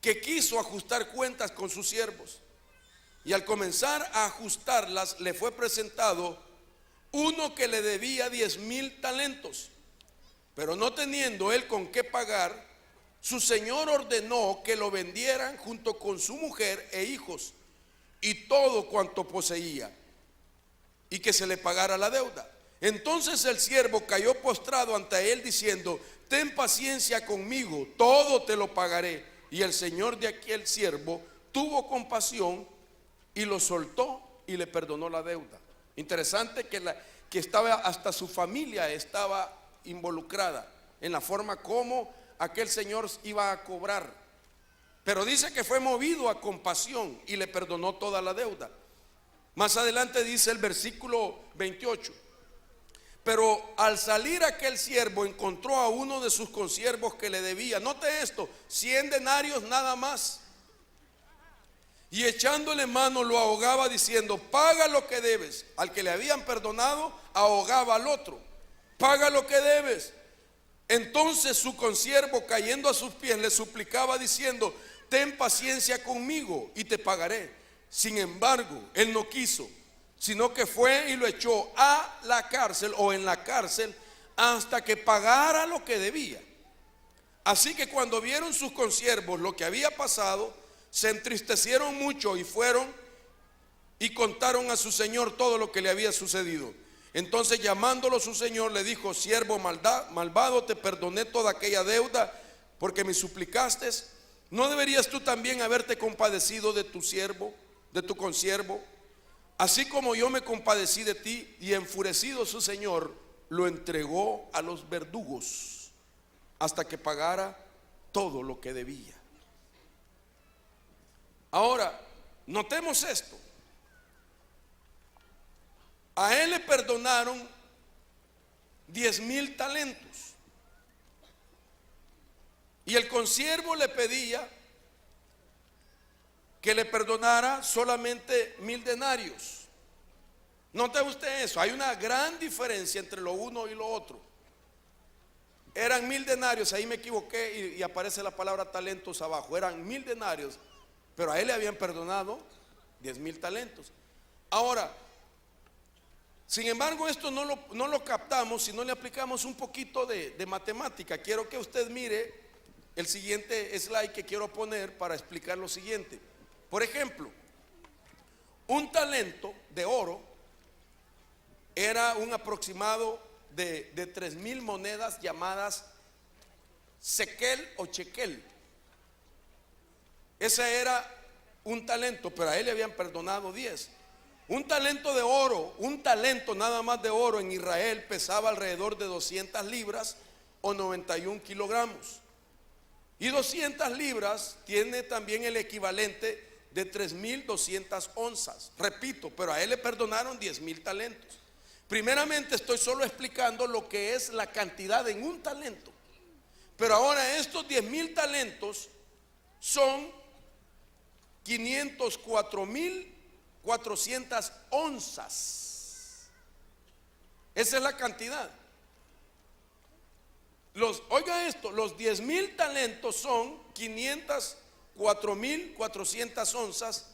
[SPEAKER 2] que quiso ajustar cuentas con sus siervos. Y al comenzar a ajustarlas, le fue presentado uno que le debía 10,000 talentos. Pero no teniendo él con qué pagar, su señor ordenó que lo vendieran junto con su mujer e hijos y todo cuanto poseía, y que se le pagara la deuda. Entonces el siervo cayó postrado ante él diciendo, ten paciencia conmigo, todo te lo pagaré. Y el señor de aquel siervo tuvo compasión y lo soltó y le perdonó la deuda. Interesante que estaba, hasta su familia estaba involucrada en la forma como aquel señor iba a cobrar. Pero dice que fue movido a compasión y le perdonó toda la deuda. Más adelante dice el versículo 28. Pero al salir aquel siervo encontró a uno de sus consiervos que le debía, note esto, 100 denarios nada más. Y echándole mano lo ahogaba diciendo, paga lo que debes. Al que le habían perdonado, ahogaba al otro, paga lo que debes. Entonces su consiervo, cayendo a sus pies, le suplicaba diciendo, ten paciencia conmigo y te pagaré. Sin embargo, él no quiso, sino que fue y lo echó a la cárcel o en la cárcel hasta que pagara lo que debía. Así que cuando vieron sus consiervos lo que había pasado, se entristecieron mucho y fueron y contaron a su señor todo lo que le había sucedido. Entonces llamándolo su señor le dijo, siervo malvado, te perdoné toda aquella deuda porque me suplicaste. ¿No deberías tú también haberte compadecido de tu siervo, de tu consiervo? Así como yo me compadecí de ti. Y enfurecido su señor lo entregó a los verdugos hasta que pagara todo lo que debía. Ahora, notemos esto. A él le perdonaron 10,000 talentos. Y el consiervo le pedía que le perdonara solamente 1,000 denarios. Note usted eso, hay una gran diferencia entre lo uno y lo otro. Eran 1,000 denarios, ahí me equivoqué y aparece la palabra talentos abajo. Eran 1,000 denarios, pero a él le habían perdonado 10,000 talentos. Ahora, sin embargo, esto no lo captamos si no le aplicamos un poquito de matemática. Quiero que usted mire el siguiente slide que quiero poner para explicar lo siguiente. Por ejemplo, un talento de oro era un aproximado de 3,000 monedas llamadas sequel o chequel. Ese era un talento, pero a él le habían perdonado 10. Un talento de oro, un talento nada más de oro en Israel pesaba alrededor de 200 libras o 91 kilogramos. Y 200 libras tiene también el equivalente de 3,200 onzas. Repito, pero a él le perdonaron 10,000 talentos. Primeramente estoy solo explicando lo que es la cantidad en un talento. Pero ahora estos 10,000 talentos son 504,400 onzas. Esa es la cantidad. Oiga esto, los 10,000 talentos son 504,400 onzas.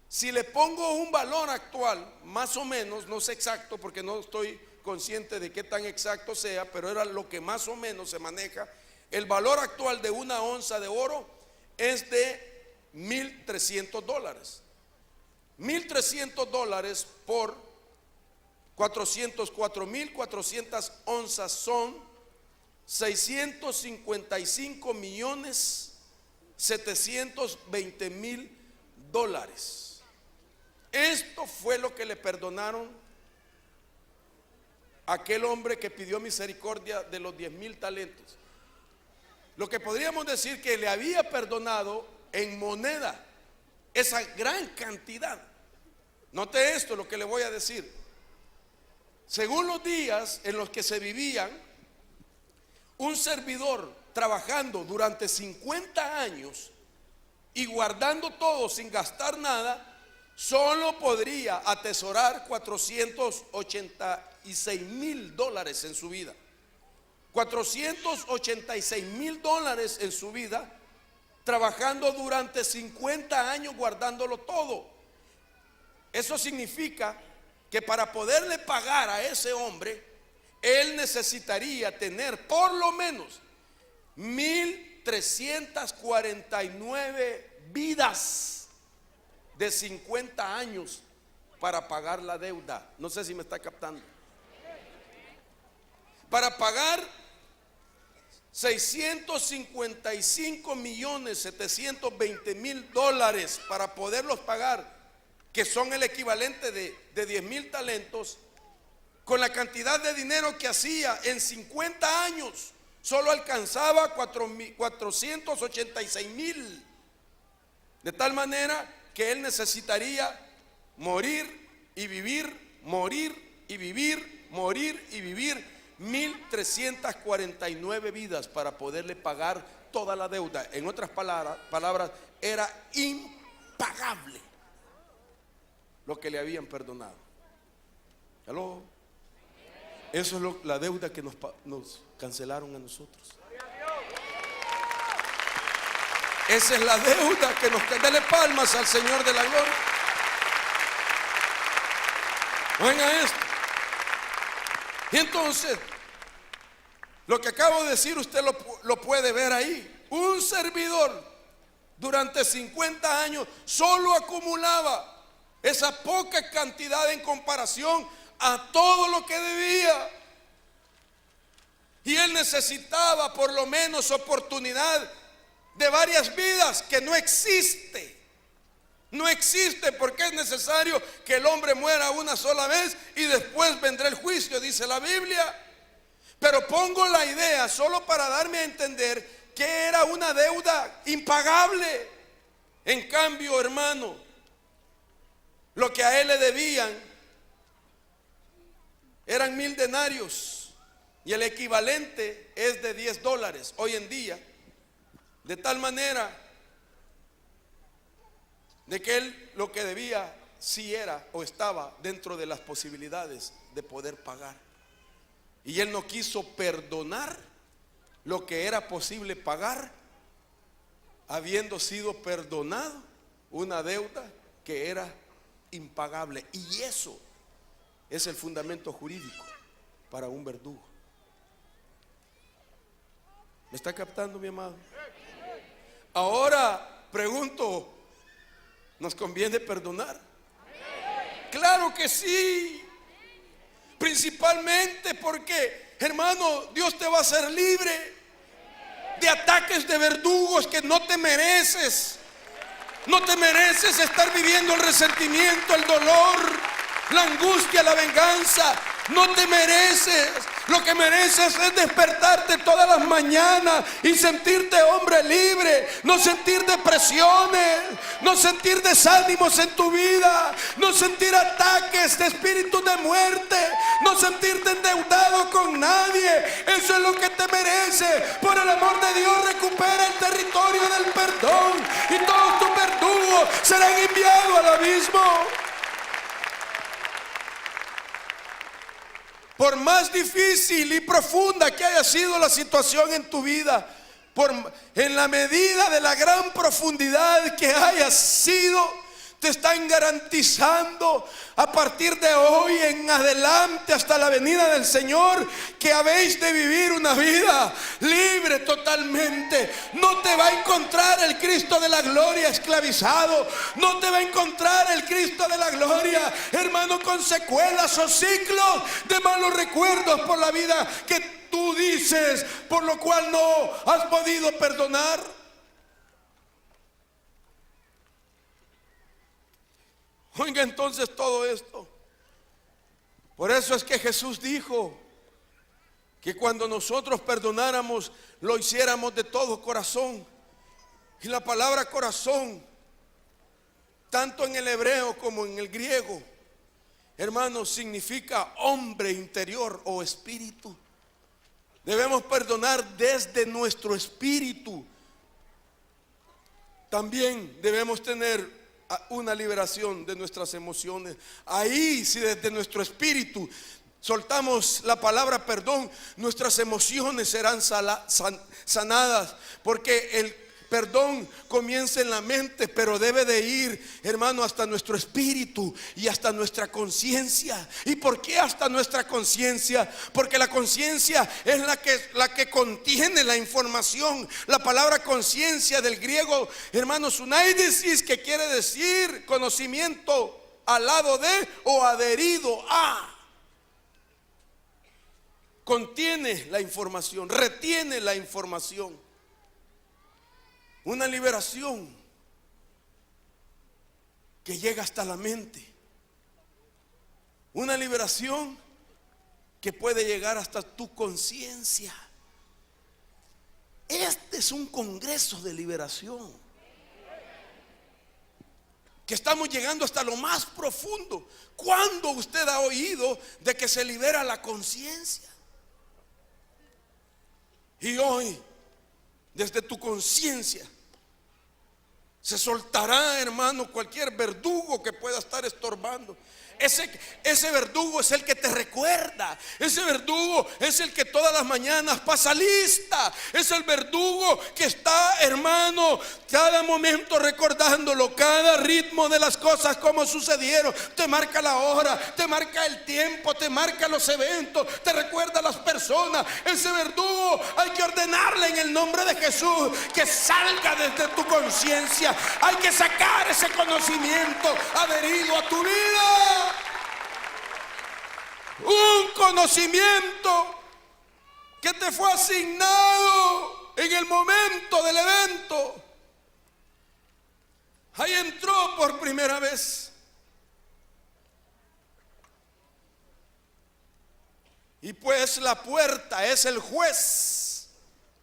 [SPEAKER 2] Si le pongo un valor actual, más o menos, no sé exacto porque no estoy consciente de qué tan exacto sea, pero era lo que más o menos se maneja. El valor actual de una onza de oro es de $1,300. $1,300 por 404,400 onzas son $655,720,000. Esto fue lo que le perdonaron a aquel hombre que pidió misericordia de los 10,000 talentos. Lo que podríamos decir que le había perdonado en moneda esa gran cantidad. Note esto, lo que le voy a decir. Según los días en los que se vivían, un servidor trabajando durante 50 años y guardando todo sin gastar nada, solo podría atesorar $486,000 en su vida. $486,000 en su vida, trabajando durante 50 años guardándolo todo. Eso significa que para poderle pagar a ese hombre, él necesitaría tener por lo menos 1,349 vidas de 50 años para pagar la deuda. No sé si me está captando. Para pagar $655,720,000 para poderlos pagar, que son el equivalente de 10,000 talentos, con la cantidad de dinero que hacía en 50 años, solo alcanzaba 486,000. De tal manera que él necesitaría morir y vivir, morir y vivir, morir y vivir 1,349 vidas para poderle pagar toda la deuda. En otras palabras, era impagable lo que le habían perdonado. ¿Aló? Eso es la deuda que nos cancelaron a nosotros. Esa es la deuda que nos... Dele palmas al Señor de la gloria. Oiga esto. Y entonces, lo que acabo de decir usted lo puede ver ahí. Un servidor durante 50 años solo acumulaba esa poca cantidad en comparación a todo lo que debía. Y él necesitaba por lo menos oportunidad de varias vidas que no existe. No existe, porque es necesario que el hombre muera una sola vez y después vendrá el juicio, dice la Biblia. Pero pongo la idea solo para darme a entender que era una deuda impagable. En cambio, hermano, lo que a él le debían eran 1,000 denarios y el equivalente es de $10 hoy en día. De tal manera de que él lo que debía sí era o estaba dentro de las posibilidades de poder pagar. Y él no quiso perdonar lo que era posible pagar, habiendo sido perdonado una deuda que era impagable. Y eso es el fundamento jurídico para un verdugo. ¿Me está captando, mi amado? Ahora pregunto, ¿nos conviene perdonar? Claro que sí. Principalmente porque, hermano, Dios te va a hacer libre de ataques de verdugos que no te mereces. No te mereces estar viviendo el resentimiento, el dolor, la angustia, la venganza. No te mereces. Lo que mereces es despertarte todas las mañanas y sentirte hombre libre. No sentir depresiones, no sentir desánimos en tu vida, no sentir ataques de espíritus de muerte, no sentirte endeudado con nadie. Eso es lo que te mereces. Por el amor de Dios, recupera el territorio del perdón y todos tus verdugos serán enviados al abismo. Por más difícil y profunda que haya sido la situación en tu vida, en la medida de la gran profundidad que haya sido, te están garantizando a partir de hoy en adelante hasta la venida del Señor que habéis de vivir una vida libre totalmente. No te va a encontrar el Cristo de la gloria esclavizado. No te va a encontrar el Cristo de la gloria, hermano, con secuelas o ciclos de malos recuerdos por la vida que tú dices, por lo cual no has podido perdonar. Oiga entonces todo esto. Por eso es que Jesús dijo que cuando nosotros perdonáramos, lo hiciéramos de todo corazón. Y la palabra corazón, tanto en el hebreo como en el griego, hermanos, significa hombre interior o espíritu. Debemos perdonar desde nuestro espíritu. También debemos tener una liberación de nuestras emociones. Ahí, si desde nuestro espíritu soltamos la palabra perdón, nuestras emociones serán sanadas, porque el perdón comienza en la mente, pero debe de ir, hermano, hasta nuestro espíritu y hasta nuestra conciencia. ¿Y por qué hasta nuestra conciencia? Porque la conciencia es la que contiene la información. La palabra conciencia del griego, hermano, sunaidesis, que quiere decir conocimiento al lado de o adherido a. Contiene la información, retiene la información. Una liberación que llega hasta la mente. Una liberación que puede llegar hasta tu conciencia. Este es un congreso de liberación, que estamos llegando hasta lo más profundo. ¿Cuándo usted ha oído de que se libera la conciencia? Y hoy, desde tu conciencia, se soltará, hermano, cualquier verdugo que pueda estar estorbando. Ese verdugo es el que te recuerda. Ese verdugo es el que todas las mañanas pasa lista. Es el verdugo que está, hermano, cada momento recordándolo, cada ritmo de las cosas como sucedieron. Te marca la hora, te marca el tiempo, te marca los eventos, te recuerda a las personas. Ese verdugo hay que ordenarle en el nombre de Jesús que salga desde tu conciencia. Hay que sacar ese conocimiento adherido a tu vida. Un conocimiento que te fue asignado en el momento del evento. Ahí entró por primera vez. Y pues la puerta es el juez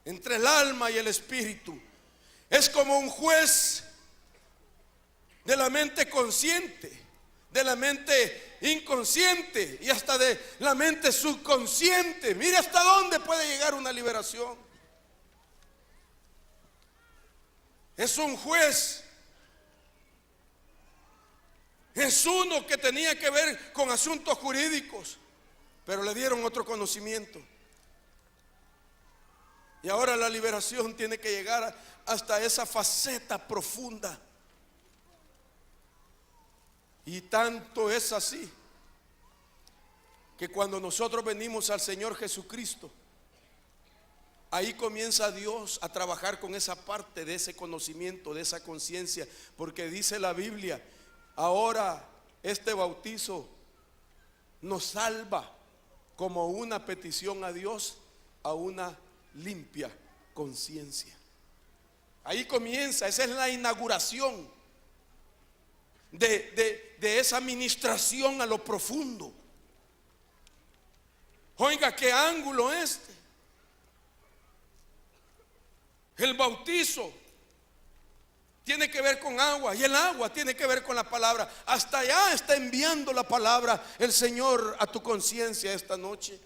[SPEAKER 2] entre el alma y el espíritu. Es como un juez de la mente consciente, de la mente inconsciente y hasta de la mente subconsciente. Mire hasta dónde puede llegar una liberación. Es un juez. Es uno que tenía que ver con asuntos jurídicos, pero le dieron otro conocimiento. Y ahora la liberación tiene que llegar hasta esa faceta profunda. Y tanto es así que cuando nosotros venimos al Señor Jesucristo, ahí comienza Dios a trabajar con esa parte de ese conocimiento, de esa conciencia, porque dice la Biblia, ahora este bautizo nos salva como una petición a Dios a una limpia conciencia. Ahí comienza, esa es la inauguración. de esa ministración a lo profundo. Oiga, qué ángulo este. El bautizo tiene que ver con agua y el agua tiene que ver con la palabra. Hasta allá está enviando la palabra el Señor a tu conciencia esta noche,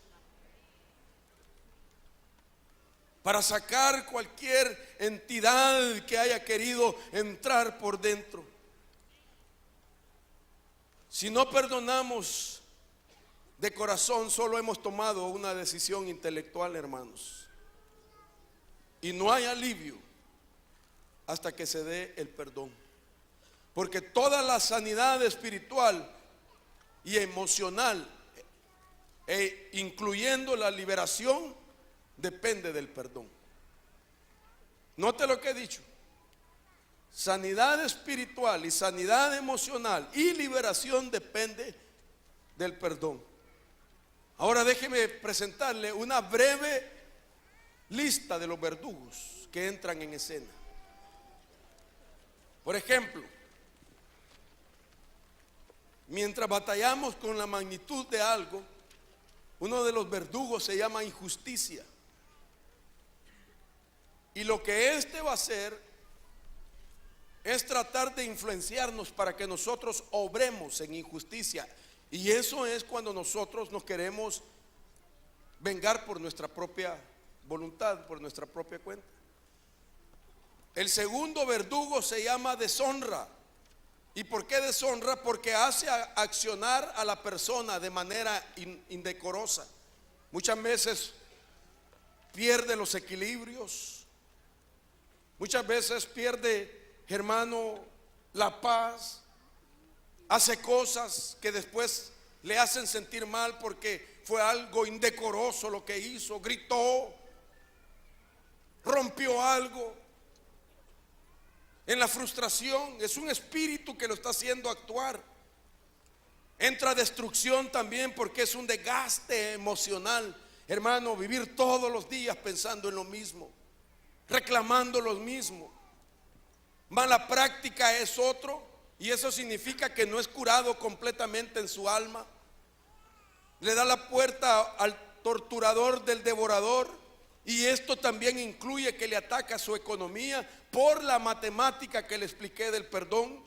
[SPEAKER 2] para sacar cualquier entidad que haya querido entrar por dentro. Si no perdonamos de corazón, solo hemos tomado una decisión intelectual, hermanos, y no hay alivio hasta que se dé el perdón, porque toda la sanidad espiritual y emocional, incluyendo la liberación, depende del perdón. Note lo que he dicho: sanidad espiritual y sanidad emocional y liberación depende del perdón. Ahora déjeme presentarle una breve lista de los verdugos que entran en escena. Por ejemplo, mientras batallamos con la magnitud de algo, uno de los verdugos se llama injusticia. Y lo que este va a hacer es tratar de influenciarnos para que nosotros obremos en injusticia. Y eso es cuando nosotros nos queremos vengar por nuestra propia voluntad, por nuestra propia cuenta. El segundo verdugo se llama deshonra. ¿Y por qué deshonra? Porque hace accionar a la persona de manera indecorosa. Muchas veces pierde los equilibrios. Muchas veces pierde, hermano, la paz. Hace cosas que después le hacen sentir mal porque fue algo indecoroso lo que hizo. Gritó, rompió algo. En la frustración es un espíritu que lo está haciendo actuar. Entra destrucción también porque es un desgaste emocional. Hermano, vivir todos los días pensando en lo mismo, reclamando lo mismo. Mala práctica es otro, y eso significa que no es curado completamente en su alma. Le da la puerta al torturador del devorador. Y esto también incluye que le ataca su economía por la matemática que le expliqué del perdón.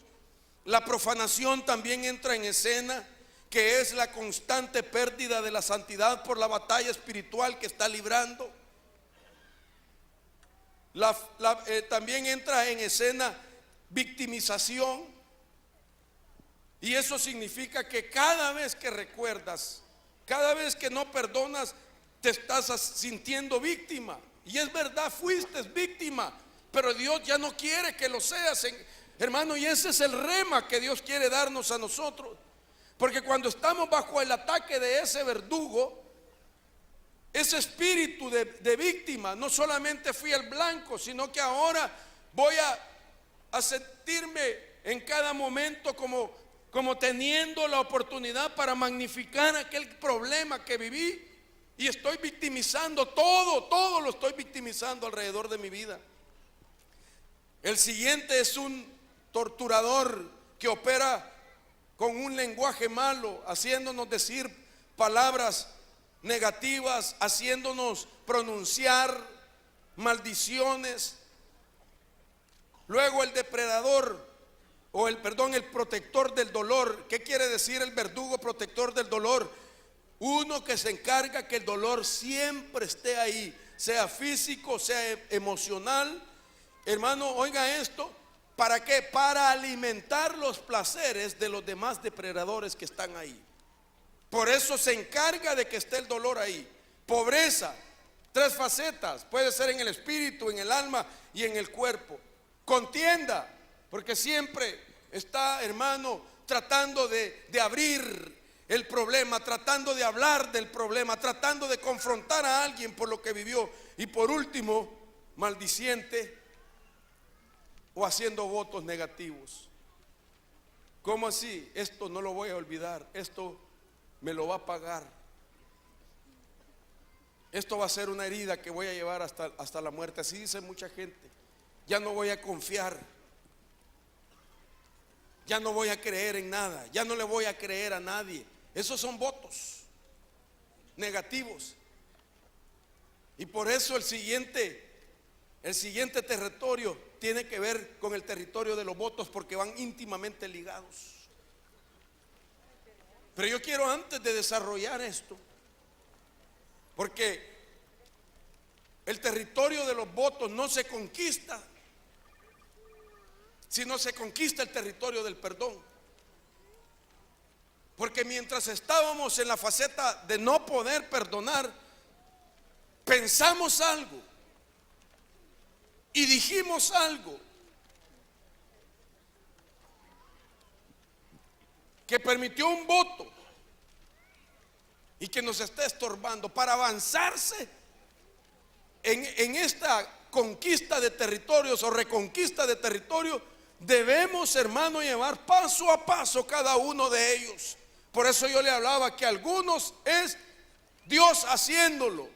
[SPEAKER 2] La profanación también entra en escena, que es la constante pérdida de la santidad por la batalla espiritual que está librando. También entra en escena victimización. Y eso significa que cada vez que recuerdas, cada vez que no perdonas, te estás sintiendo víctima. Y es verdad, fuiste víctima, pero Dios ya no quiere que lo seas, hermano. Y ese es el rema que Dios quiere darnos a nosotros. Porque cuando estamos bajo el ataque de ese verdugo, ese espíritu de víctima, no solamente fui el blanco, sino que ahora voy a sentirme en cada momento como teniendo la oportunidad para magnificar aquel problema que viví. Y estoy victimizando todo lo estoy victimizando alrededor de mi vida. El siguiente es un torturador que opera con un lenguaje malo, haciéndonos decir palabras negativas, haciéndonos pronunciar maldiciones. Luego el depredador, el protector del dolor. ¿Qué quiere decir el verdugo protector del dolor? Uno que se encarga que el dolor siempre esté ahí, sea físico, sea emocional. Hermano, oiga esto, ¿para qué? Para alimentar los placeres de los demás depredadores que están ahí. Por eso se encarga de que esté el dolor ahí. Pobreza, 3 facetas, puede ser en el espíritu, en el alma y en el cuerpo. Contienda, porque siempre está, hermano, tratando de abrir el problema, tratando de hablar del problema, tratando de confrontar a alguien por lo que vivió. Y por último, maldiciente o haciendo votos negativos. ¿Cómo así? Esto no lo voy a olvidar, esto me lo va a pagar, esto va a ser una herida que voy a llevar hasta la muerte. Así dice mucha gente. Ya no voy a confiar. Ya no voy a creer en nada, ya no le voy a creer a nadie. Esos son votos negativos. Y por eso el siguiente territorio tiene que ver con el territorio de los votos, porque van íntimamente ligados. Pero yo quiero, antes de desarrollar esto, porque el territorio de los votos no se conquista, sino se conquista el territorio del perdón. Porque mientras estábamos en la faceta de no poder perdonar, pensamos algo y dijimos algo que permitió un voto y que nos está estorbando. Para avanzarse en esta conquista de territorios o reconquista de territorio, debemos, hermano, llevar paso a paso cada uno de ellos. Por eso yo le hablaba que algunos es Dios haciéndolo,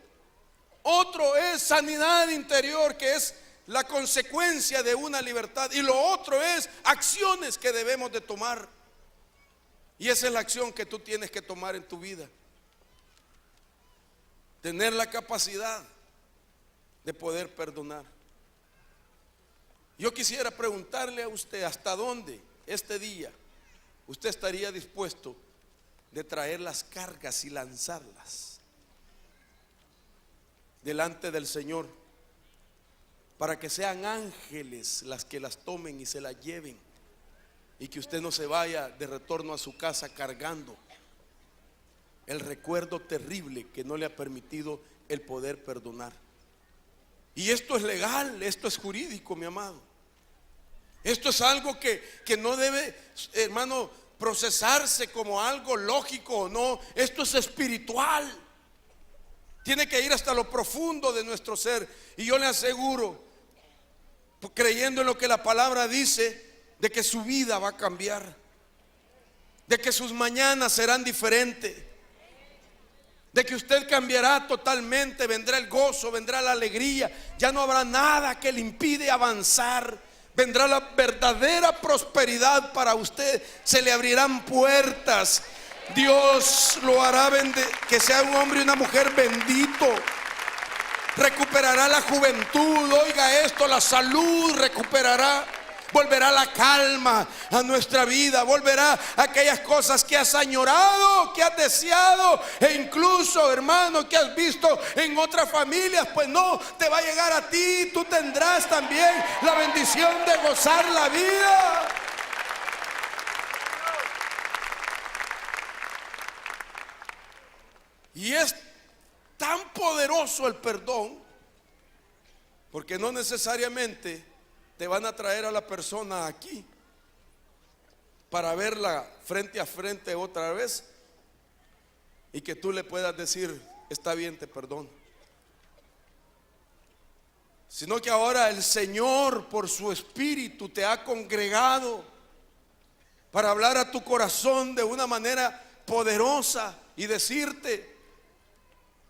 [SPEAKER 2] otro es sanidad interior, que es la consecuencia de una libertad, y lo otro es acciones que debemos de tomar. Y esa es la acción que tú tienes que tomar en tu vida: tener la capacidad de poder perdonar. Yo quisiera preguntarle a usted, ¿hasta dónde este día usted estaría dispuesto de traer las cargas y lanzarlas delante del Señor, para que sean ángeles las que las tomen y se las lleven, y que usted no se vaya de retorno a su casa cargando el recuerdo terrible que no le ha permitido el poder perdonar? Y esto es legal, esto es jurídico, mi amado. Esto es algo que no debe, hermano, procesarse como algo lógico o no. Esto es espiritual. Tiene que ir hasta lo profundo de nuestro ser. Y yo le aseguro, creyendo en lo que la palabra dice, de que su vida va a cambiar, de que sus mañanas serán diferentes, de que usted cambiará totalmente. Vendrá el gozo, vendrá la alegría. Ya no habrá nada que le impide avanzar. Vendrá la verdadera prosperidad para usted. Se le abrirán puertas. Dios lo hará que sea un hombre y una mujer bendito. Recuperará la juventud. Oiga esto, la salud recuperará. Volverá la calma a nuestra vida. Volverá aquellas cosas que has añorado, que has deseado, e incluso, hermano, que has visto en otras familias. Pues no, te va a llegar a ti. Tú tendrás también la bendición de gozar la vida. Y es tan poderoso el perdón, porque no necesariamente te van a traer a la persona aquí para verla frente a frente otra vez y que tú le puedas decir: está bien, te perdono. Sino que ahora el Señor, por su Espíritu, te ha congregado para hablar a tu corazón de una manera poderosa y decirte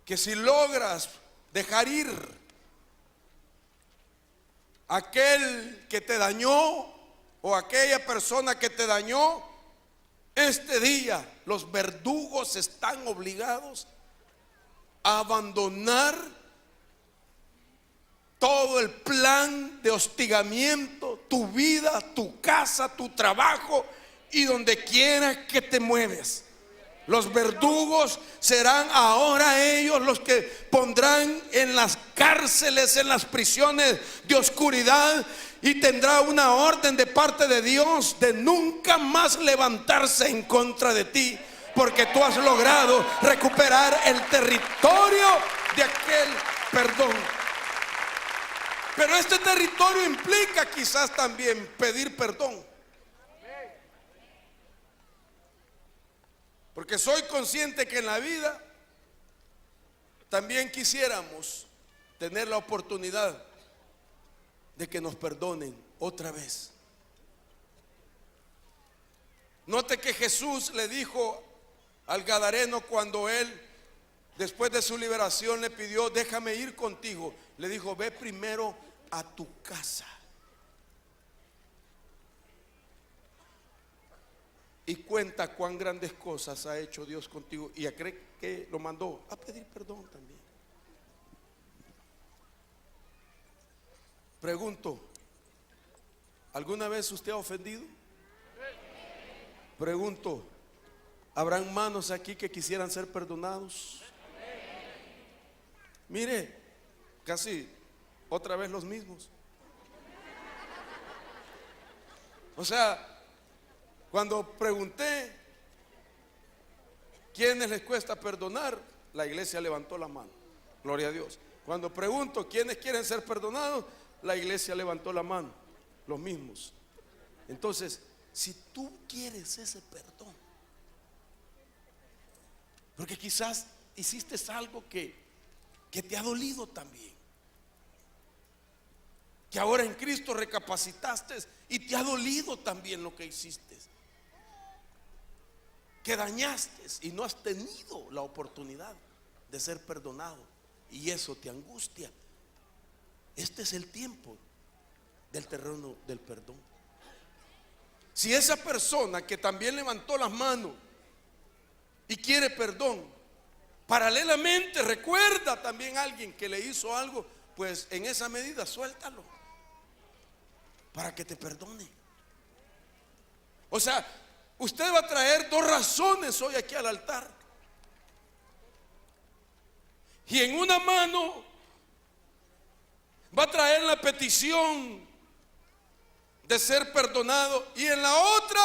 [SPEAKER 2] que si logras dejar ir aquel que te dañó o aquella persona que te dañó, este día los verdugos están obligados a abandonar todo el plan de hostigamiento, tu vida, tu casa, tu trabajo y donde quiera que te mueves. Los verdugos serán ahora ellos los que pondrán en las cárceles, en las prisiones de oscuridad, y tendrá una orden de parte de Dios de nunca más levantarse en contra de ti, porque tú has logrado recuperar el territorio de aquel perdón. Pero este territorio implica quizás también pedir perdón. Porque soy consciente que en la vida también quisiéramos tener la oportunidad de que nos perdonen otra vez. Note que Jesús le dijo al gadareno, cuando él, después de su liberación, le pidió: déjame ir contigo. Le dijo: ve primero a tu casa. y cuenta cuán grandes cosas ha hecho Dios contigo y cree que lo mandó a pedir perdón también. Pregunto, ¿alguna vez usted ha ofendido? Pregunto, ¿habrán manos aquí que quisieran ser perdonados? Mire, casi otra vez los mismos. O sea, cuando pregunté ¿quiénes les cuesta perdonar? La iglesia levantó la mano. Gloria a Dios. Cuando pregunto ¿quiénes quieren ser perdonados? La iglesia levantó la mano. Los mismos. Entonces, si tú quieres ese perdón, porque quizás hiciste algo que te ha dolido también, que ahora en Cristo recapacitaste y te ha dolido también lo que hiciste, que dañaste y no has tenido la oportunidad de ser perdonado y eso te angustia. Este es el tiempo del terreno del perdón. Si esa persona que también levantó las manos y quiere perdón, paralelamente recuerda también a alguien que le hizo algo, pues en esa medida suéltalo para que te perdone. O sea, usted va a traer dos razones hoy aquí al altar. Y en una mano va a traer la petición de ser perdonado y en la otra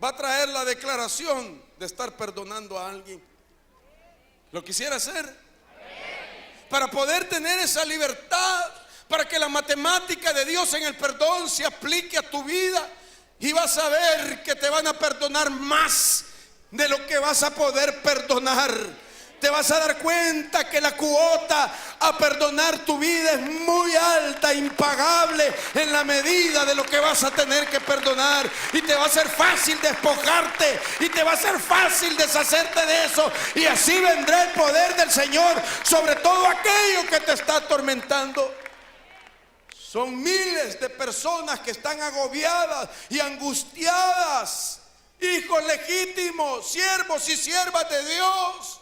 [SPEAKER 2] va a traer la declaración de estar perdonando a alguien. ¿Lo quisiera hacer? Para poder tener esa libertad, para que la matemática de Dios en el perdón se aplique a tu vida y vas a ver que te van a perdonar más de lo que vas a poder perdonar. Te vas a dar cuenta que la cuota a perdonar tu vida es muy alta, impagable en la medida de lo que vas a tener que perdonar. Y te va a ser fácil despojarte y te va a ser fácil deshacerte de eso. Y así vendrá el poder del Señor sobre todo aquello que te está atormentando. Son miles de personas que están agobiadas y angustiadas, hijos legítimos, siervos y siervas de Dios,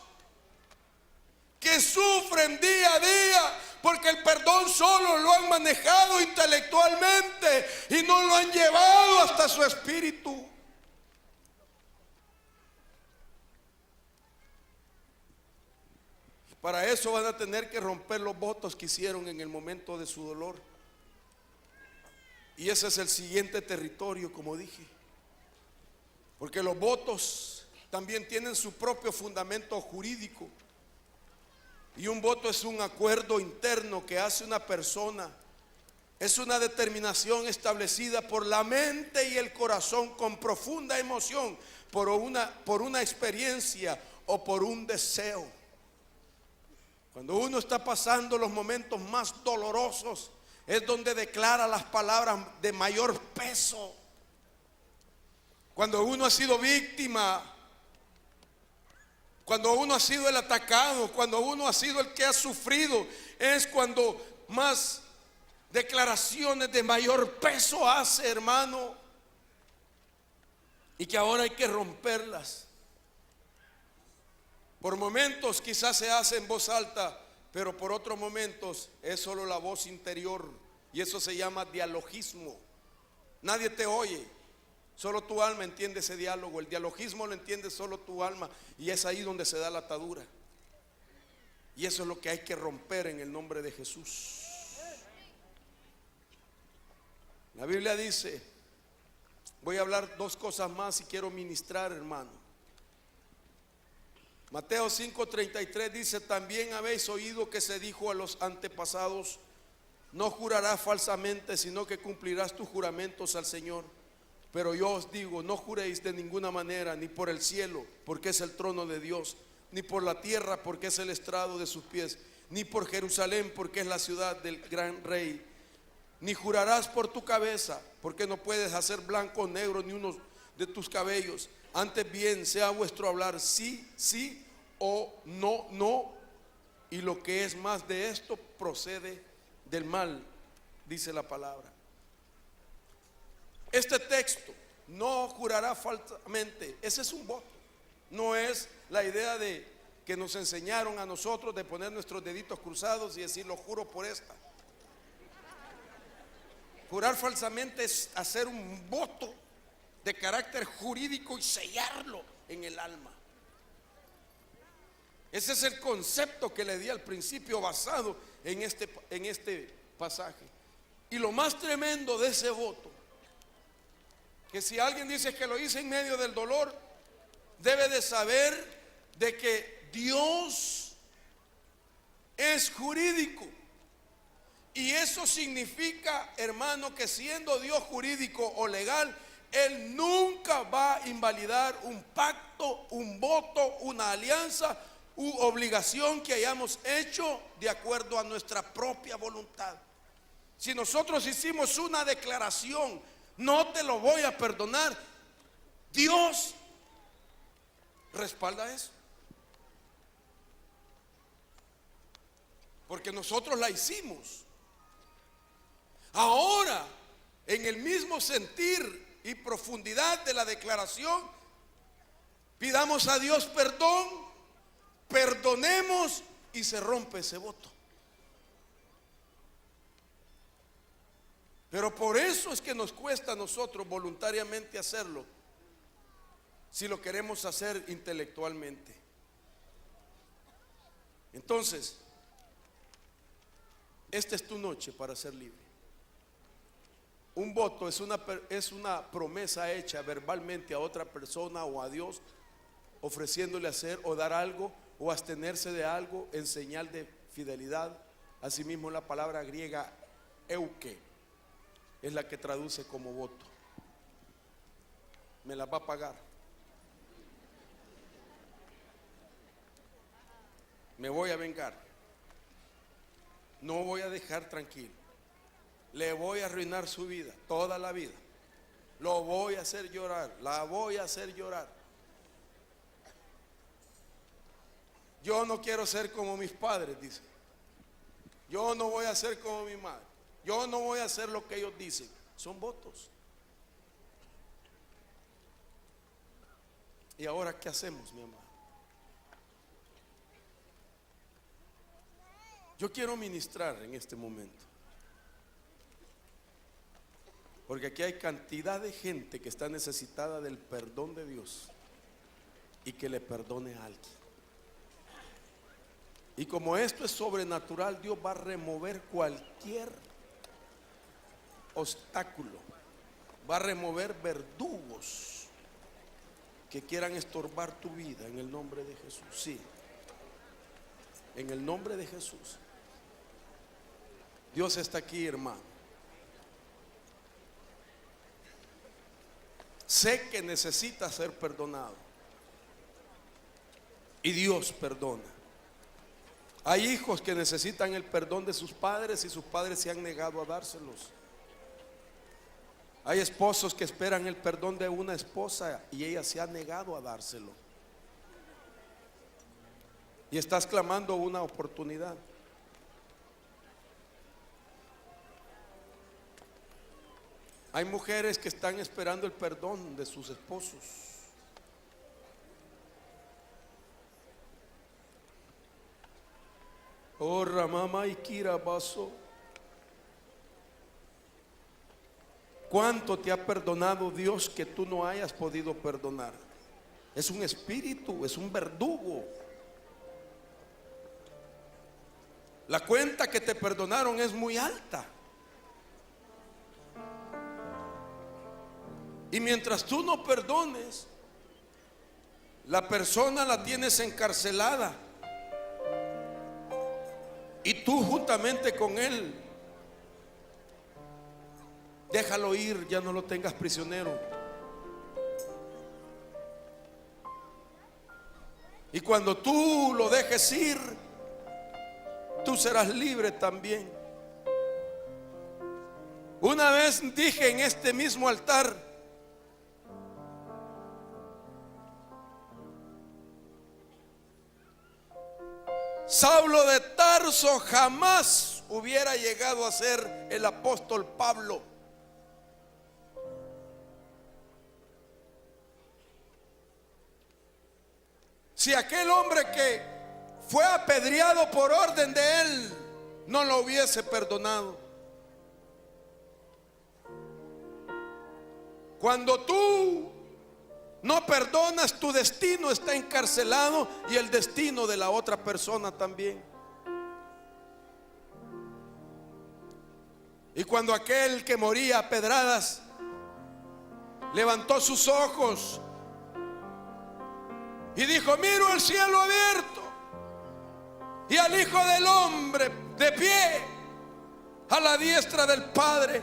[SPEAKER 2] que sufren día a día porque el perdón solo lo han manejado intelectualmente y no lo han llevado hasta su espíritu. Para eso van a tener que romper los votos que hicieron en el momento de su dolor. Y ese es el siguiente territorio, como dije. Porque los votos también tienen su propio fundamento jurídico. Y un voto es un acuerdo interno que hace una persona. Es una determinación establecida por la mente y el corazón con profunda emoción, por una experiencia o por un deseo. Cuando uno está pasando los momentos más dolorosos, es donde declara las palabras de mayor peso. Cuando uno ha sido víctima, cuando uno ha sido el atacado, cuando uno ha sido el que ha sufrido, es cuando más declaraciones de mayor peso hace, hermano, y que ahora hay que romperlas. Por momentos quizás se hace en voz alta, pero por otros momentos es solo la voz interior, y eso se llama dialogismo. Nadie te oye, solo tu alma entiende ese diálogo. El dialogismo lo entiende solo tu alma, y es ahí donde se da la atadura. Y eso es lo que hay que romper en el nombre de Jesús. La Biblia dice, voy a hablar dos cosas más y quiero ministrar, hermano. Mateo 5:33 dice, también habéis oído que se dijo a los antepasados, no jurarás falsamente, sino que cumplirás tus juramentos al Señor. Pero yo os digo, no juréis de ninguna manera, ni por el cielo, porque es el trono de Dios, ni por la tierra, porque es el estrado de sus pies, ni por Jerusalén, porque es la ciudad del gran rey. Ni jurarás por tu cabeza, porque no puedes hacer blanco o negro ni uno de tus cabellos. Antes bien sea vuestro hablar sí, sí, o no, no. Y lo que es más de esto procede del mal, dice la palabra. Este texto no jurará falsamente. Ese es un voto. No es la idea de que nos enseñaron a nosotros de poner nuestros deditos cruzados y decir: lo juro por esta. Jurar falsamente es hacer un voto de carácter jurídico y sellarlo en el alma. Ese es el concepto que le di al principio, basado en este pasaje. Y lo más tremendo de ese voto, que si alguien dice que lo hice en medio del dolor, debe de saber de que Dios es jurídico. Y eso significa, hermano, que siendo Dios jurídico o legal, Él nunca va a invalidar un pacto, un voto, una alianza u obligación que hayamos hecho de acuerdo a nuestra propia voluntad. Si nosotros hicimos una declaración: no te lo voy a perdonar, Dios respalda eso, porque nosotros la hicimos. Ahora, en el mismo sentir y profundidad de la declaración, pidamos a Dios perdón, perdonemos y se rompe ese voto. Pero por eso es que nos cuesta a nosotros voluntariamente hacerlo, si lo queremos hacer intelectualmente. Entonces, esta es tu noche para ser libre. Un voto es una promesa hecha verbalmente a otra persona o a Dios, ofreciéndole hacer o dar algo o abstenerse de algo en señal de fidelidad. Asimismo, la palabra griega euke es la que traduce como voto. Me la va a pagar. Me voy a vengar. No voy a dejar tranquilo. Le voy a arruinar su vida, toda la vida. Lo voy a hacer llorar, la voy a hacer llorar. Yo no quiero ser como mis padres, dice. Yo no voy a ser como mi madre. Yo no voy a hacer lo que ellos dicen. Son votos. ¿Y ahora qué hacemos, mi amado? Yo quiero ministrar en este momento, porque aquí hay cantidad de gente que está necesitada del perdón de Dios y que le perdone a alguien. Y como esto es sobrenatural, Dios va a remover cualquier obstáculo, va a remover verdugos que quieran estorbar tu vida en el nombre de Jesús. Sí, en el nombre de Jesús. Dios está aquí, hermano. Sé que necesita ser perdonado y Dios perdona. Hay hijos que necesitan el perdón de sus padres y sus padres se han negado a dárselos. Hay esposos que esperan el perdón de una esposa y ella se ha negado a dárselo. Y estás clamando una oportunidad. Hay mujeres que están esperando el perdón de sus esposos. Oh, Ramama y Kira Baso. ¿Cuánto te ha perdonado Dios que tú no hayas podido perdonar? Es un espíritu, es un verdugo. La cuenta que te perdonaron es muy alta. Y mientras tú no perdones, la persona la tienes encarcelada. Y tú juntamente con él, déjalo ir, ya no lo tengas prisionero. Y cuando tú lo dejes ir, tú serás libre también. Una vez dije en este mismo altar: Saulo de Tarso jamás hubiera llegado a ser el apóstol Pablo. si aquel hombre que fue apedreado por orden de él no lo hubiese perdonado? Cuando tú no perdonas, tu destino está encarcelado y el destino de la otra persona también. Y cuando aquel que moría a pedradas levantó sus ojos y dijo: miro el cielo abierto y al Hijo del Hombre de pie a la diestra del Padre,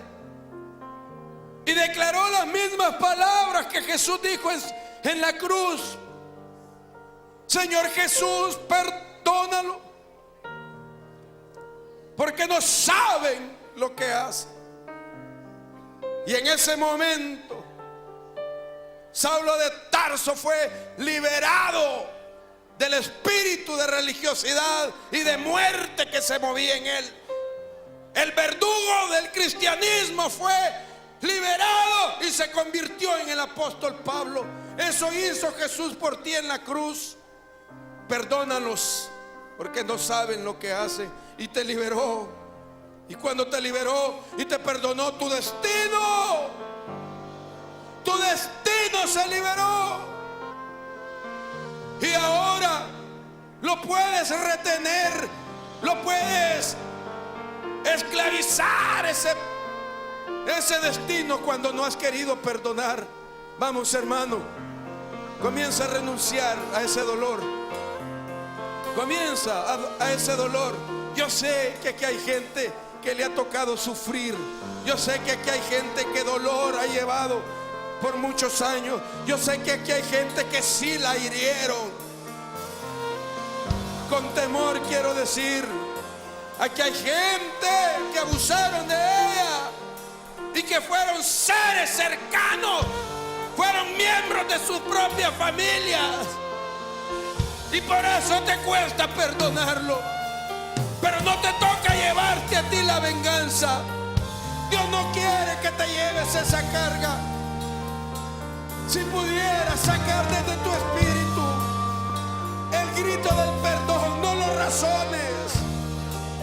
[SPEAKER 2] y declaró las mismas palabras que Jesús dijo en la cruz: Señor Jesús, perdónalo, porque no saben lo que hacen. Y en ese momento Saulo de Tarso fue liberado del espíritu de religiosidad y de muerte que se movía en él. El verdugo del cristianismo fue liberado y se convirtió en el apóstol Pablo. Eso hizo Jesús por ti en la cruz. Perdónalos porque no saben lo que hacen. Y te liberó. Y cuando te liberó y te perdonó, tu destino se liberó. Y ahora lo puedes retener, lo puedes esclavizar ese destino cuando no has querido perdonar. Vamos, hermano, comienza a renunciar a ese dolor. Comienza a ese dolor. Yo sé que aquí hay gente que le ha tocado sufrir. Yo sé que aquí hay gente que dolor ha llevado por muchos años. Yo sé que aquí hay gente que sí la hirieron. Con temor quiero decir, aquí hay gente que abusaron de ella y que fueron seres cercanos, fueron miembros de sus propias familias, y por eso te cuesta perdonarlo. Pero no te toca llevarte a ti la venganza. Dios no quiere que te lleves esa carga. Si pudieras sacar desde tu espíritu el grito del perdón, no lo razones.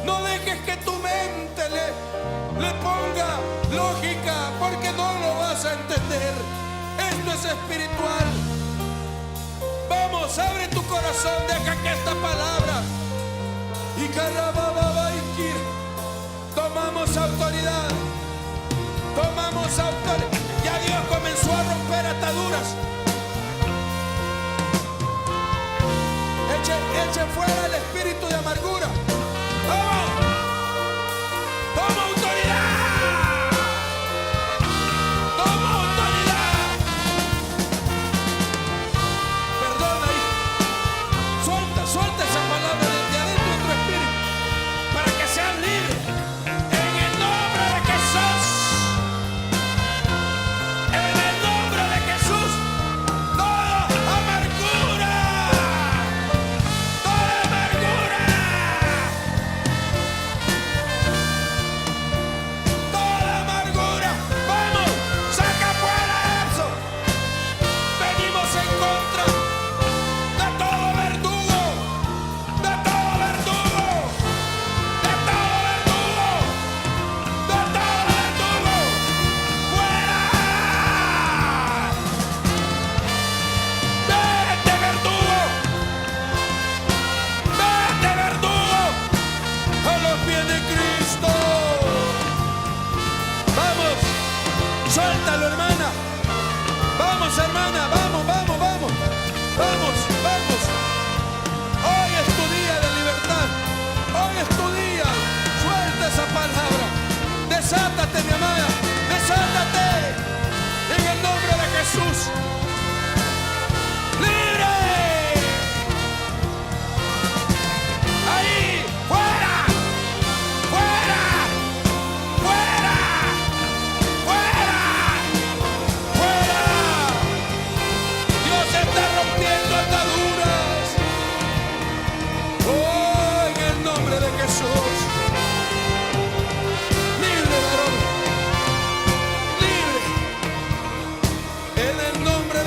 [SPEAKER 2] No dejes que tu mente le ponga lógica, porque no lo vas a entender. Esto es espiritual. Vamos, abre tu corazón, deja que esta palabra y tomamos autoridad. Tomamos autoridad. Ya Dios comenzó a romper ataduras. Eche fuera el espíritu de amargura. ¡Vamos! ¡Toma autoridad! ¡Toma autoridad! Perdona, hijo. Suelta esa palabra desde adentro de tu espíritu para que seas libre. En el nombre de Jesús. En el nombre de Jesús. Toda amargura. Toda amargura. Toda amargura. Vamos, saca fuera eso. Venimos en contra de todo verdugo. De todo verdugo. De todo verdugo. De todo verdugo. ¡Fuera! ¡Vete, verdugo! ¡Vete, verdugo! ¡A los pies de Cristo! ¡Vamos! ¡Suéltalo, hermana! ¡Vamos, hermana! ¡Vamos, vamos, vamos! ¡Vamos, vamos! Hoy es tu día de libertad. Hoy es tu día. Suelta esa palabra. Desátate, mi amada. Desátate. En el nombre de Jesús. ¡Libre! Ahí. ¡Fuera! ¡Fuera! ¡Fuera! ¡Fuera! ¡Fuera! Dios está rompiendo ataduras. Oh, en el nombre de Jesús. Libre, varón. Libre. En el nombre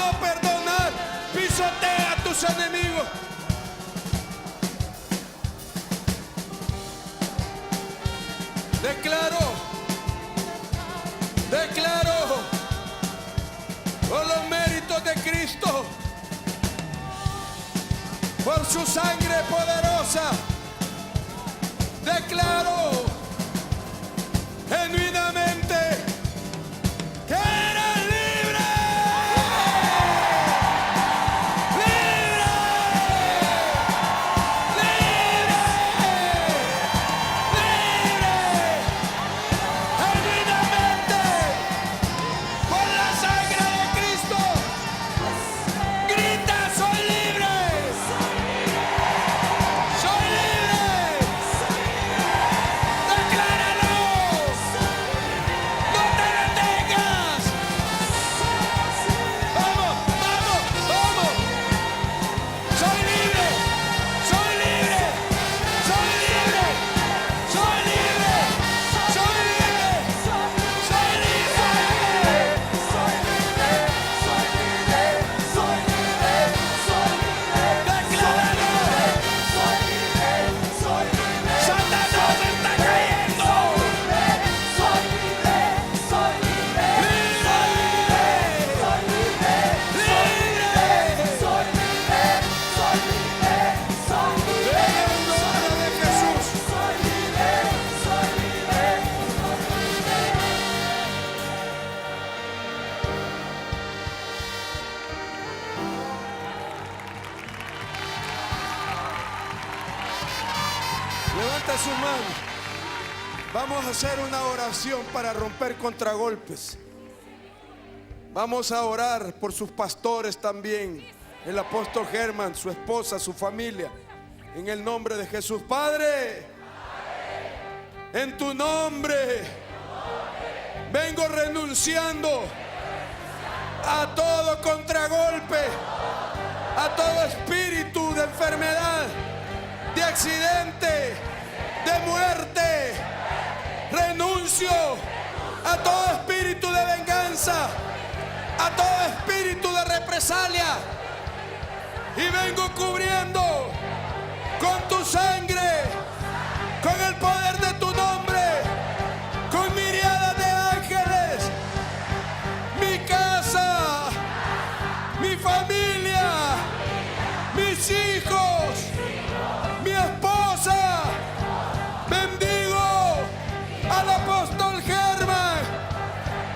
[SPEAKER 2] decidido perdonar, pisotea a tus enemigos. Declaro por los méritos de Cristo, por su sangre poderosa, declaro genuinamente que eres libre. ¡Libre! ¡Libre! ¡Libre! Genuinamente, por la sangre de Cristo, grita: soy libre. Soy libre. Decláralo. No te detengas. Vamos, vamos, vamos. Soy libre. Soy libre. Soy libre. Soy libre. Soy libre. Soy libre. Decláralo. Satanás está cayendo. Levanta su mano. Vamos a hacer una oración para romper contragolpes. Vamos a orar por sus pastores también. El apóstol Germán, su esposa, su familia. En el nombre de Jesús. Padre, en tu nombre vengo renunciando a todo contragolpe, a todo espíritu de enfermedad, de accidente, de muerte. Renuncio a todo espíritu de venganza, a todo espíritu de represalia, y vengo cubriendo con tu sangre, con el poder de tu nombre, con miriadas de ángeles, mi casa, mi familia, mis hijos, mi esposa. Bendigo al apóstol Germán,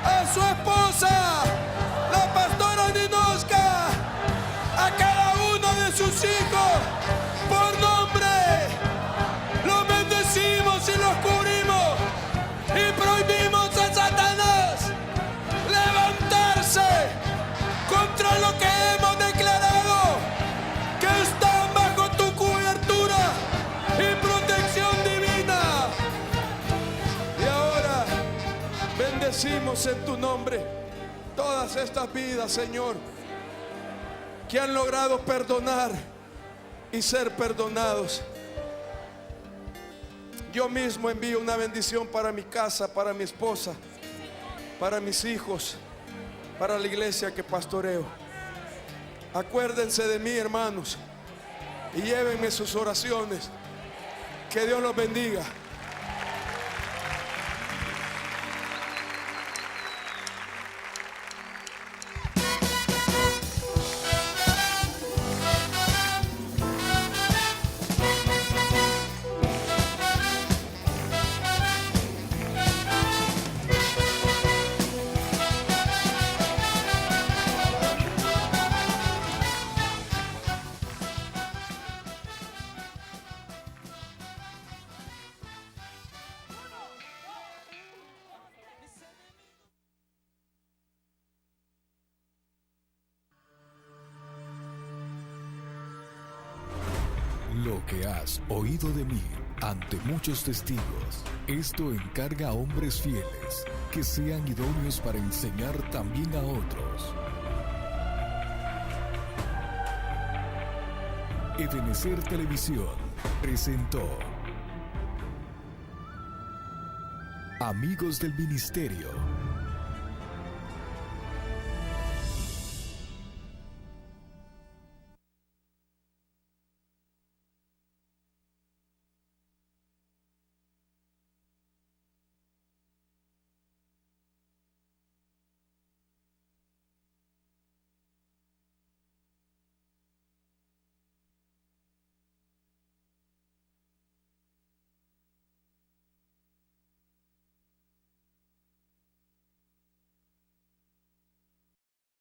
[SPEAKER 2] a su esposa, la pastora Ninoska, a cada uno de sus hijos, por nombre. Los bendecimos y los cubrimos y prohibimos a Satanás levantarse contra lo que hemos declarado, que están bajo tu cobertura y protección divina. Y ahora bendecimos en tu nombre todas estas vidas, Señor, que han logrado perdonar y ser perdonados. Yo mismo envío una bendición para mi casa, para mi esposa, para mis hijos, para la iglesia que pastoreo. Acuérdense de mí, hermanos, y llévenme sus oraciones. Que Dios los bendiga.
[SPEAKER 1] Lo que has oído de mí ante muchos testigos, esto encarga a hombres fieles que sean idóneos para enseñar también a otros. Ebenecer Televisión presentó Amigos del Ministerio.